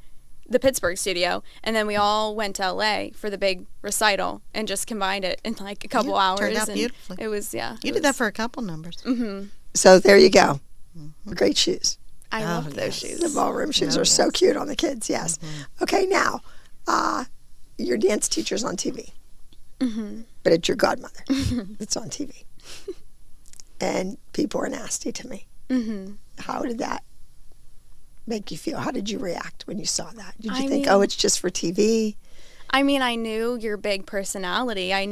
the Pittsburgh studio. And then we all went to LA for the big recital and just combined it in like a couple Yeah, hours. turned out and beautifully. It was You did that for a couple numbers. So there you go. Great shoes. I Oh, loved those yes. shoes. The ballroom shoes Oh, are so yes. cute on the kids. Yes. Okay. Now, your dance teacher's on TV, but it's your godmother that's on TV, and people are nasty to me. How did that make you feel? How did you react when you saw that? Did you I think, mean- oh, it's just for TV? I mean, I knew your big personality. I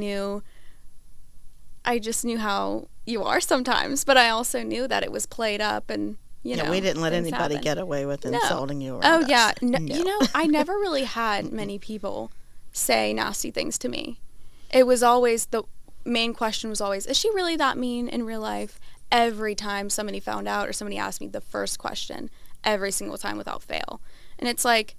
just knew how you are sometimes, but I also knew that it was played up, and you know, we didn't let things anybody happen. get away with No. insulting you. Oh around yeah, us. no, No. you know, I never really had many people say nasty things to me. It was always the main question was always, is she really that mean in real life? Every time somebody found out or somebody asked me the first question, every single time without fail, and it's like,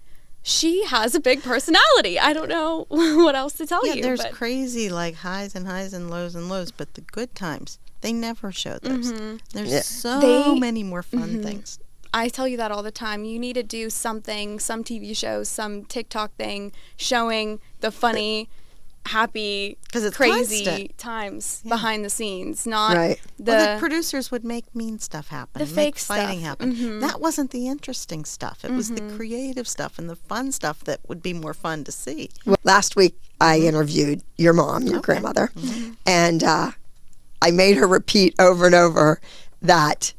she has a big personality. I don't know what else to tell you. There's but crazy like highs and lows, but the good times, they never show those. There's so many more fun things. I tell you that all the time. You need to do something, some TV shows, some TikTok thing showing the funny, happy, 'Cause it's crazy constant. times behind the scenes, not Right. The producers would make mean stuff happen, The make fake fighting stuff. happen. That wasn't the interesting stuff. It was the creative stuff and the fun stuff that would be more fun to see. Well, last week I interviewed your mom, your grandmother, and I made her repeat over and over that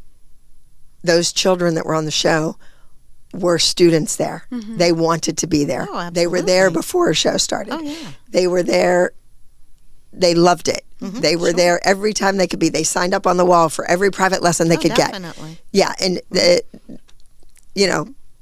those children that were on the show were students there. They wanted to be there. Oh, they were there absolutely. before a show started. Oh, yeah. They were there. They loved it. They were there every time they could be. They signed up on the wall for every private lesson they could Definitely. get. Yeah, and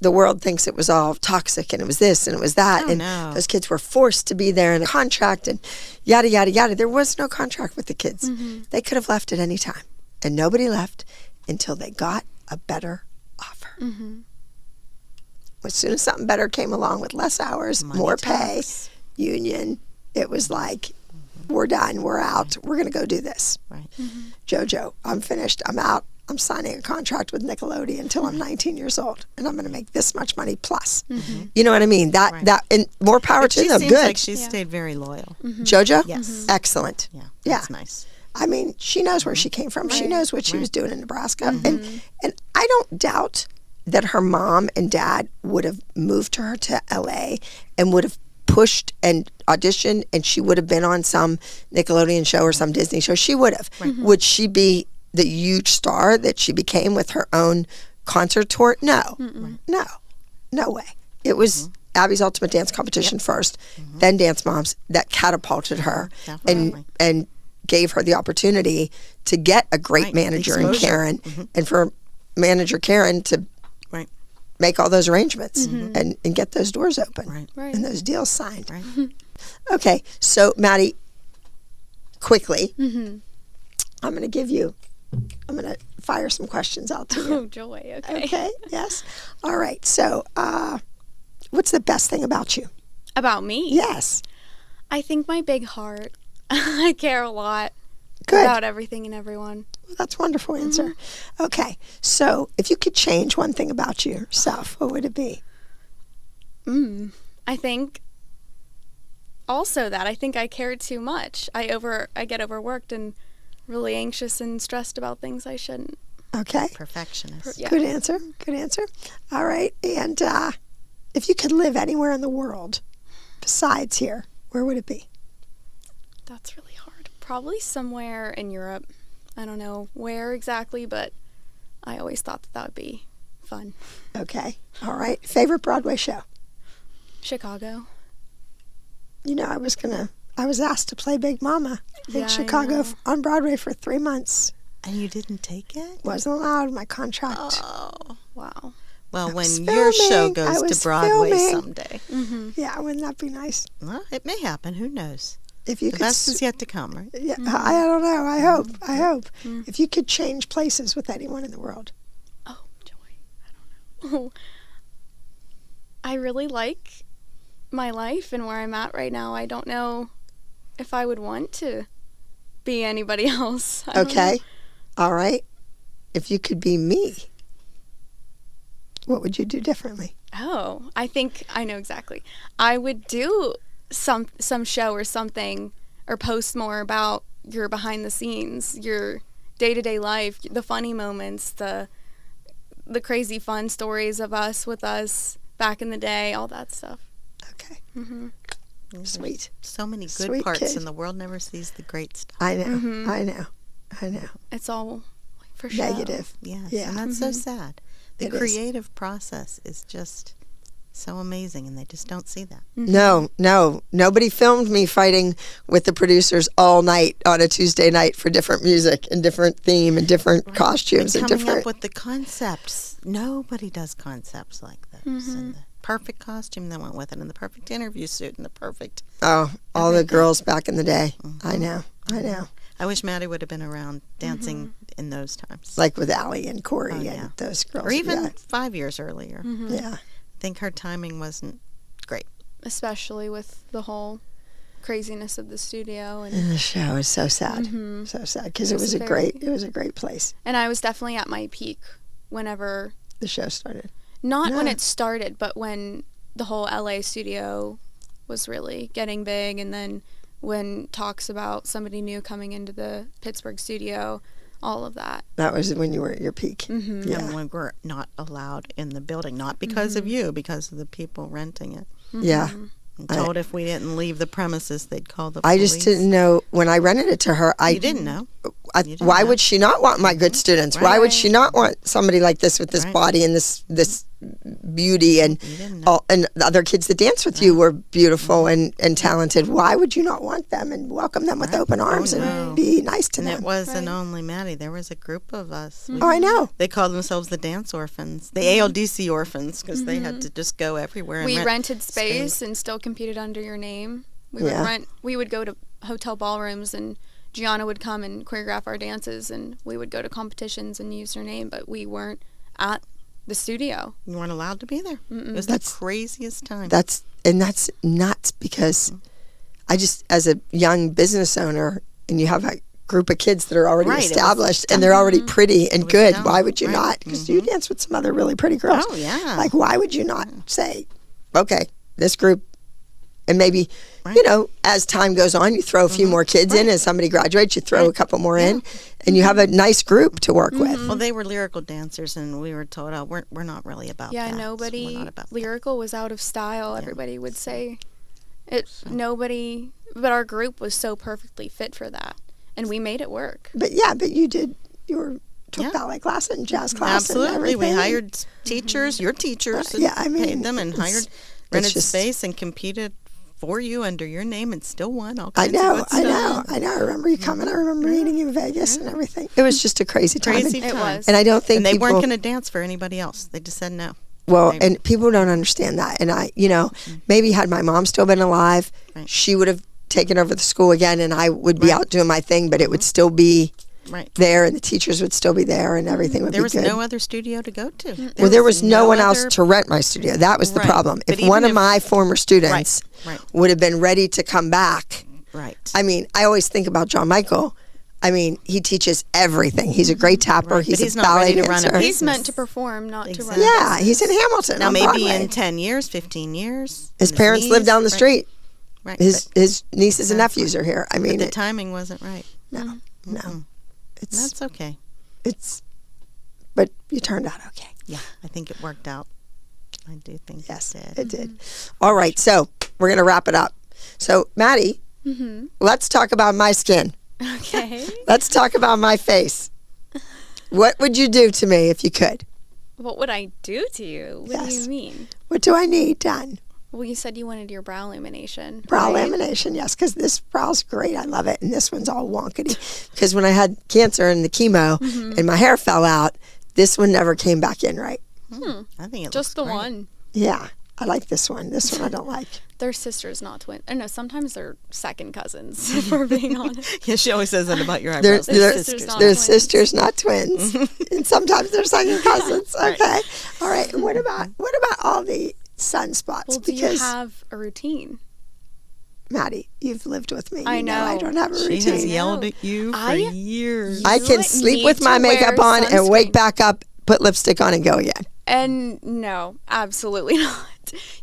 the world thinks it was all toxic and it was this and it was that, Oh, and no. those kids were forced to be there in a contract and yada yada yada. There was no contract with the kids. They could have left at any time, and nobody left until they got a better offer. As soon as something better came along with less hours, Money more pay, talks. union, it was like, we're done, we're out, we're going to go do this. Right. JoJo, I'm finished, I'm out, I'm signing a contract with Nickelodeon until I'm 19 years old, and I'm going to make this much money plus. You know what I mean? That and more power But to she them. seems Good. like she's stayed very loyal. JoJo? Yes. Excellent. Yeah. Yeah. That's nice. I mean, she knows where she came from. She knows what she was doing in Nebraska. And I don't doubt that her mom and dad would have moved her to LA and would have pushed and auditioned, and she would have been on some Nickelodeon show or some Disney show. She would have. Would she be the huge star that she became with her own concert tour? No. No way. It was Abby's Ultimate Dance Competition first, then Dance Moms, that catapulted her Definitely. and gave her the opportunity to get a great Right, manager in exposure. Karen, and for manager Karen to Right. make all those arrangements and get those doors open Right. and those deals signed. Right. Okay, so Maddie, quickly, I'm going to fire some questions out to you. oh, joy. Okay. Okay, yes. All right, so what's the best thing about you? About me? Yes. I think my big heart. I care a lot Good. about everything and everyone. Well, that's a wonderful answer. Okay, so if you could change one thing about yourself, what would it be? I think also that I think I care too much. I get overworked and really anxious and stressed about things I shouldn't. Okay, Perfectionist. Yeah. good answer. Good answer. All right, and if you could live anywhere in the world besides here, where would it be? That's really hard. Probably somewhere in Europe. I don't know where exactly, but I always thought that would be fun. Okay, all right. Favorite Broadway show? Chicago. You know, I was asked to play Big Mama Yeah, in I Chicago know. on Broadway for 3 months. And you didn't take it? Wasn't allowed, my contract. Oh. Wow. Well, when was your show filming. I goes was to Broadway filming. someday. Yeah, wouldn't that be nice? Well, it may happen. Who knows? If you The could best is yet to come, right? Yeah, I don't know. I hope. If you could change places with anyone in the world. Oh, joy. I don't know. I really like my life and where I'm at right now. I don't know if I would want to be anybody else. I don't Okay. know. All right. If you could be me, what would you do differently? Oh, I think I know exactly. I would do some show or something, or post more about your behind the scenes, your day-to-day life, the funny moments, the crazy fun stories of us with us back in the day, all that stuff. Okay. Sweet. So many good Sweet parts, kid. and the world never sees the great stuff. I know. I know. It's all for show. Negative. Yes, Yeah. and that's so sad. The It is. creative process is just so amazing, and they just don't see that. No. Nobody filmed me fighting with the producers all night on a Tuesday night for different music and different theme and different costumes and Coming different. up with the concepts. Nobody does concepts like this. And the perfect costume that went with it, and the perfect interview suit, and the perfect... Oh, all the girls back in the day. I know. I wish Maddie would have been around dancing in those times. Like with Allie and Corey Oh, and yeah. those girls. Or even Yeah. 5 years earlier. Yeah. I think her timing wasn't great. especially with the whole craziness of the studio. And the show is so sad. So sad. Because it was a great place. And I was definitely at my peak whenever The show started. Not when it started, but when the whole LA studio was really getting big, and then when talks about somebody new coming into the Pittsburgh studio, all of that. That was when you were at your peak. Yeah. And when we're not allowed in the building, not because of you, because of the people renting it. Yeah. And told if we didn't leave the premises, they'd call the police. I just didn't know when I rented it to her. You didn't know. Why would she not want my good students? Why would she not want somebody like this with this body and this beauty and and the other kids that danced with you were beautiful and talented? Why would you not want them and welcome them with open arms and be nice to And them? it wasn't only Maddie. There was a group of us. Oh, I know. They called themselves the dance orphans, the ALDC orphans, because they had to just go everywhere. And We rent rented space and still competed under your name. We would go to hotel ballrooms, and Gianna would come and choreograph our dances, and we would go to competitions and use her name, but we weren't at the studio. You weren't allowed to be there. It was the craziest time. That's nuts because I just, as a young business owner, and you have a group of kids that are already established and they're already pretty and good, why would you not? Because you dance with some other really pretty girls. Oh, yeah. Like, why would you not say, okay, this group, and maybe, as time goes on, you throw a few more kids in. As somebody graduates, you throw a couple more in, and you have a nice group to work with. Well, they were lyrical dancers, and we were told, we're not really about Yeah, that. nobody We're not about lyrical was out of style. Everybody would say it. Nobody, but our group was so perfectly fit for that, and we made it work. But you took ballet class and jazz class. Absolutely, and everything. we hired teachers, your teachers, and paid them and rented space and competed for you under your name and still won all kinds of good stuff. I know. I remember you coming. I remember meeting you in Vegas and everything. It was just a crazy time. It was. And I don't think And they people, weren't going to dance for anybody else. They just said no. Well, and people don't understand that. And I, maybe had my mom still been alive, she would have taken over the school again, and I would be out doing my thing, but it would still be there, and the teachers would still be there, and everything would be good. There was no other studio to go to. Well, there was no one else to rent my studio. That was the problem. But If one of my former students would have been ready to come back, I mean, I always think about John Michael. I mean, he teaches everything. He's a great tapper. But He's he's a not ballet ready to run a dancer. business. He's meant to perform, not to run. Yeah, he's in Hamilton. Now, on maybe Broadway. in 10 years, 15 years. His parents live down the street. Right. His nieces and nephews are here. I mean, But the timing wasn't right. no. That's okay. But you turned out okay. Yeah, I think it worked out. I do think It did. All right, so we're going to wrap it up. So, Maddie, let's talk about my skin. Okay. Let's talk about my face. What would you do to me if you could? What would I do to you? What do you mean? What do I need done? Well, you said you wanted your brow lamination. Brow right? lamination, yes, because this brow's great. I love it. And this one's all wonkety. Because when I had cancer and the chemo and my hair fell out, this one never came back in right. I think it Just looks the great. one. Yeah, I like this one. This one I don't like. They're sisters, not twins. I know, sometimes they're second cousins, if we're being honest. Yeah, she always says that about your They're, eyebrows. they're, sisters, not they're twins. sisters, not twins. And sometimes they're second cousins. Okay. All right. And what about all the sunspots? Well, do you have a routine? Maddie, you've lived with me. I You know. I don't have a routine. She has yelled at you for years. I can sleep with my makeup on and wake back up, put lipstick on, and go again. And no, absolutely not.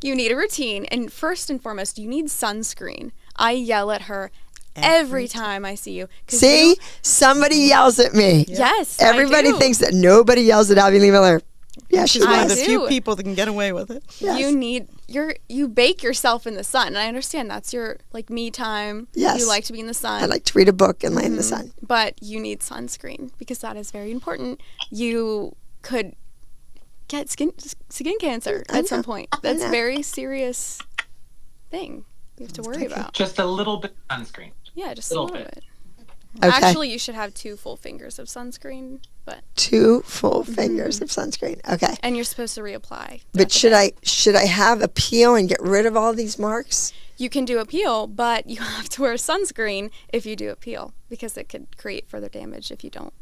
You need a routine. And first and foremost, you need sunscreen. I yell at her every time I see you. 'Cause See? Somebody yells at me. Yes, Everybody I do. thinks that nobody yells at Abby Lee Miller. Yeah, she She's one of does. the I few do. people that can get away with it. Yes. You bake yourself in the sun. And I understand that's your me time. Yes. You like to be in the sun. I like to read a book and lay in the sun. But you need sunscreen because that is very important. You could get skin cancer at some point. That's a very serious thing you have to worry about. Just a little bit of sunscreen. Yeah, just a Little little bit. bit. Okay. Actually, you should have 2 full fingers of sunscreen, but 2 full fingers of sunscreen. Okay. and you're supposed to reapply. But throughout the should I have a peel and get rid of all these marks? You can do a peel, but you have to wear sunscreen if you do a peel because it could create further damage if you don't.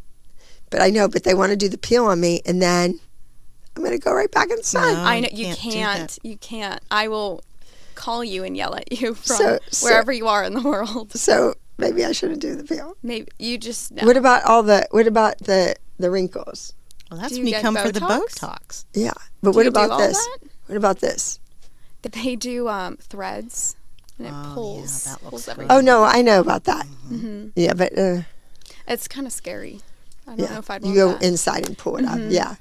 But I know, but they want to do the peel on me, and then I'm going to go right back in the sun. No. I know you you can't do can't. that. You can't. I will. call you and yell at you from So- wherever you are in the world. So maybe I shouldn't do the peel. Maybe you just know. What about the wrinkles? Well, that's Do you when you get come for the Botox? Botox. Yeah, but Do what you do about all this? that? What about this? They do threads, and it Oh, pulls. yeah, that looks pulls good. everything. Oh no, I know about that. Mm-hmm. Yeah, but It's kind of scary. I don't know if I'd you want go that. inside and pull it up. Yeah,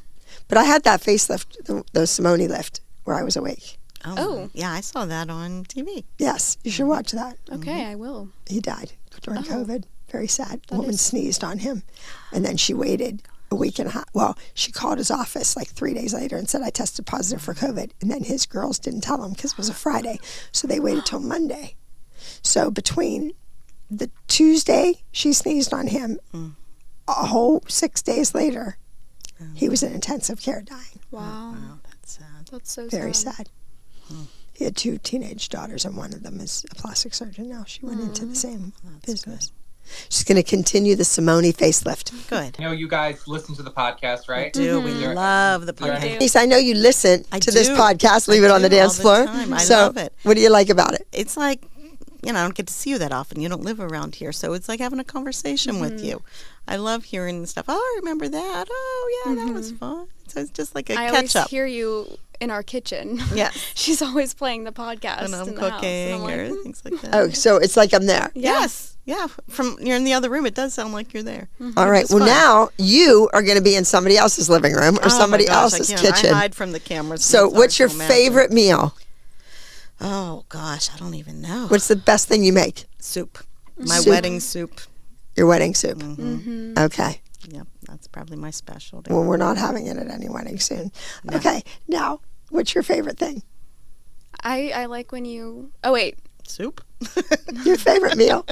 but I had that facelift, the Simone lift, where I was awake. Oh. Yeah, I saw that on TV. Yes, you should watch that. Okay, I will. He died during COVID. Very sad. A That woman is- sneezed on him, and then she waited a week and a half. Well, she called his office like 3 days later and said, I tested positive for COVID. And then his girls didn't tell him because it was a Friday. So they waited till Monday. So between the Tuesday she sneezed on him, a whole 6 days later, he was in intensive care dying. Wow. Oh, that's sad. That's so Very sad. sad. He had 2 teenage daughters, and one of them is a plastic surgeon now. She went into the same business. She's going to continue the Simone facelift. Good. I know you guys listen to the podcast, right? Do we You're- love the you're- podcast? Denise, I know you listen I to this do. podcast. Leave I it on the do all dance the floor. time. I so, love it. what do you like about it? It's like, I don't get to see you that often. You don't live around here. So it's like having a conversation with you. I love hearing stuff. Oh, I remember that. Oh, yeah, that was fun. So it's just like a I always catch up. hear you in our kitchen. Yeah. She's always playing the podcast And I'm in the house. cooking And I'm like, or things like that. Oh, so it's like I'm there. Yes. Yeah. From you're in the other room, it does sound like you're there. All right. It's Well, fun. now you are going to be in somebody else's living room or Oh my somebody gosh, I else's can't. kitchen. I hide from the cameras. So, It's what's your hard to imagine. favorite meal? Oh gosh, I don't even know. What's the best thing you make? soup? My Soup. wedding soup. Your wedding soup. Mm-hmm. Okay. Yep, that's probably my specialty. Well, we're not having it at any wedding soon. Okay. Now, what's your favorite thing? I like when you. Oh wait. Soup. Your favorite meal?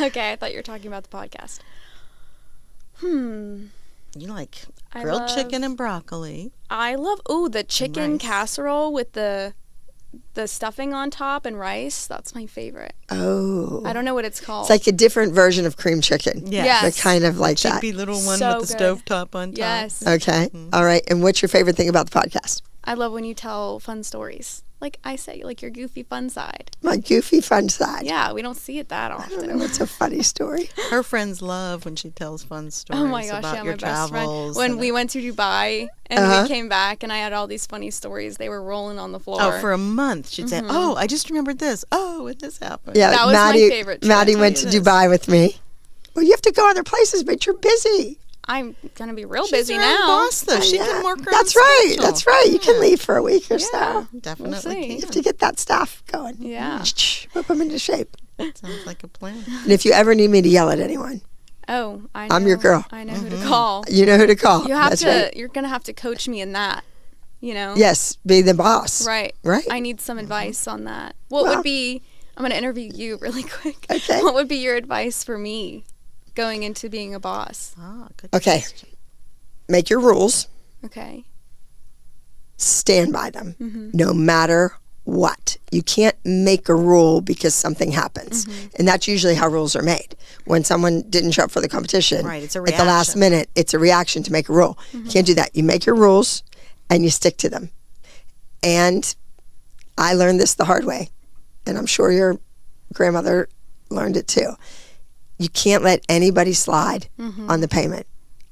Okay, I thought you were talking about the podcast. You like I grilled love- chicken and broccoli. I love the chicken rice. casserole with the stuffing on top and rice. That's my favorite. Oh. I don't know what it's called. It's like a different version of cream chicken. Yes. But kind of like that. Cheapy little one So with the good. stovetop on top. Yes. Okay. All right. And what's your favorite thing about the podcast? I love when you tell fun stories. Like I say, like your goofy fun side. My goofy fun side. Yeah, we don't see it that I don't often. know. It's a funny story. Her friends love when she tells fun stories Oh my gosh, about yeah, your my best friend. travels. When and- we went to Dubai and we came back and I had all these funny stories, they were rolling on the floor. Oh, for a month, she'd say, "Oh, I just remembered this. Oh, and this happened." Yeah. That was my Maddie, favorite trip. Maddie I'll went tell to you this. Dubai with me. Well, you have to go other places, but you're busy. I'm gonna be real She's busy her own now. boss, though. She Yeah. can work her That's own right. schedule. That's right. You can leave for a week or Yeah, so. definitely. see. You have to get that staff going. Yeah. Whip them into shape. Sounds like a plan. And if you ever need me to yell at anyone, Oh, I know. I'm your girl. I know who to call. you know who to call. You have That's to. right. You're gonna have to coach me in that. You know. Yes, be the boss. Right. Right. I need some advice on that. What Well- would be? I'm gonna interview you really quick. Okay. What would be your advice for me going into being a boss? Ah, good. Okay. question. Make your rules. Okay. Stand by them, Mm-hmm. no matter what. You can't make a rule because something happens. Mm-hmm. And that's usually how rules are made. When someone didn't show up for the competition, Right, it's a at the last reaction. minute, it's a reaction to make a rule. Mm-hmm. You can't do that. You make your rules and you stick to them. And I learned this the hard way. And I'm sure your grandmother learned it too. You can't let anybody slide Mm-hmm. on the payment.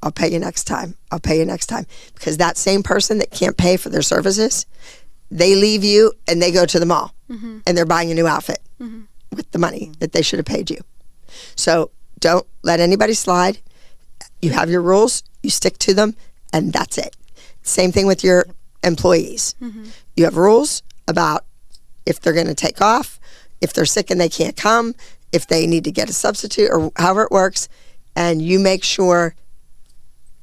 I'll pay you next time. I'll pay you next time. Because that same person that can't pay for their services, they leave you and they go to the mall and they're buying a new outfit with the money that they should have paid you. So don't let anybody slide. You have your rules, you stick to them, and that's it. Same thing with your employees. You have rules about if they're going to take off, if they're sick and they can't come, if they need to get a substitute, or however it works, and you make sure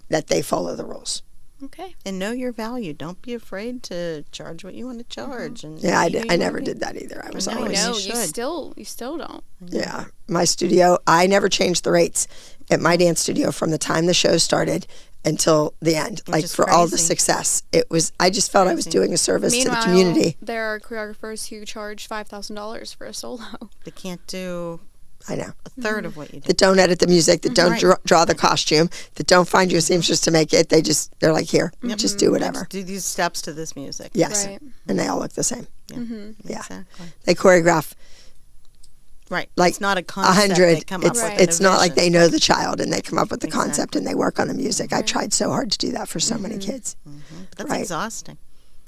that they follow the rules. Okay. And know your value. Don't be afraid to charge what you want to charge. And Yeah, you I never did that either. I was No, always, No, you you should. still don't. yeah. My studio, I never changed the rates at my dance studio from the time the show started until the end. Like is for all the crazy. success, it was. I just felt I was doing a service to the Meanwhile, community. there are choreographers who charge $5,000 for a solo. They can't do I know. a third of what you do. That don't edit the music, that don't Right. draw the costume, that don't find you a seamstress to make it. They're like, here, just do whatever. Do these steps to this music. Yes, Right. and they all look the same. Yeah. Exactly. They choreograph Right. like it's not a concept. 100. They come up It's, with an it's not like vision. they know the child and they come up with the concept and they work on the music. I tried so hard to do that for so many kids. But that's Right. exhausting.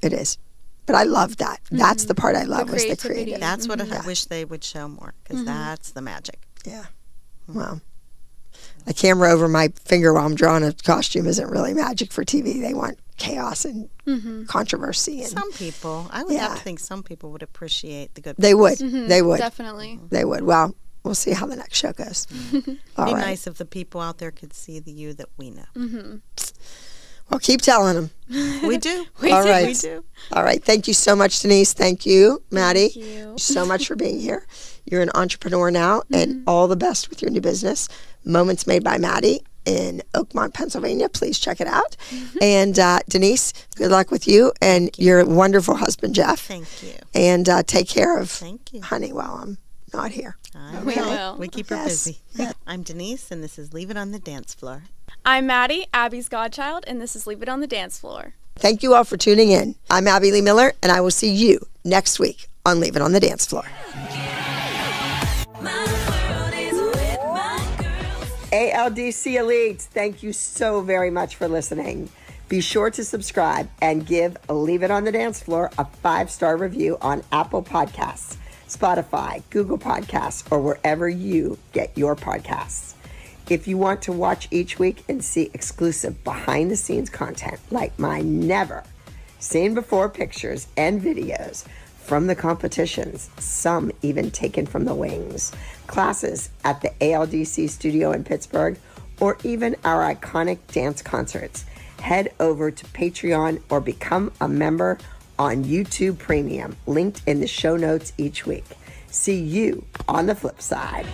It is. But I love that. That's the part I love was the creativity. creative. That's what I wish they would show more, because that's the magic. Yeah. Wow. A camera over my finger while I'm drawing a costume isn't really magic for TV. They want chaos and controversy. And Some people, I would Yeah. have to think some people would appreciate the good. they would. Mm-hmm. They would. Definitely. They would. Well, we'll see how the next show goes. All Be right. nice if the people out there could see the you that we know. Well, keep telling them. We do. All right. We do. All right. Thank you so much, Denise. Thank you, Maddie. Thank you. So much for being here. You're an entrepreneur now, and all the best with your new business, Moments Made by Maddie in Oakmont, Pennsylvania. Please check it out. And Denise, good luck with you and your wonderful husband, Jeff. Thank you. And take care of Thank you. honey while I'm not here. I We will. We keep her Yes. busy. I'm Denise, and this is Leave It on the Dance Floor. I'm Maddie, Abby's godchild, and this is Leave It on the Dance Floor. Thank you all for tuning in. I'm Abby Lee Miller, and I will see you next week on Leave It on the Dance Floor. My world is with my girls. ALDC Elites, thank you so very much for listening. Be sure to subscribe and give Leave It on the Dance Floor a 5-star review on Apple Podcasts, Spotify, Google Podcasts, or wherever you get your podcasts. If you want to watch each week and see exclusive behind-the-scenes content like my never seen before pictures and videos from the competitions, some even taken from the wings, classes at the ALDC studio in Pittsburgh, or even our iconic dance concerts, head over to Patreon or become a member on YouTube Premium, linked in the show notes each week. See you on the flip side.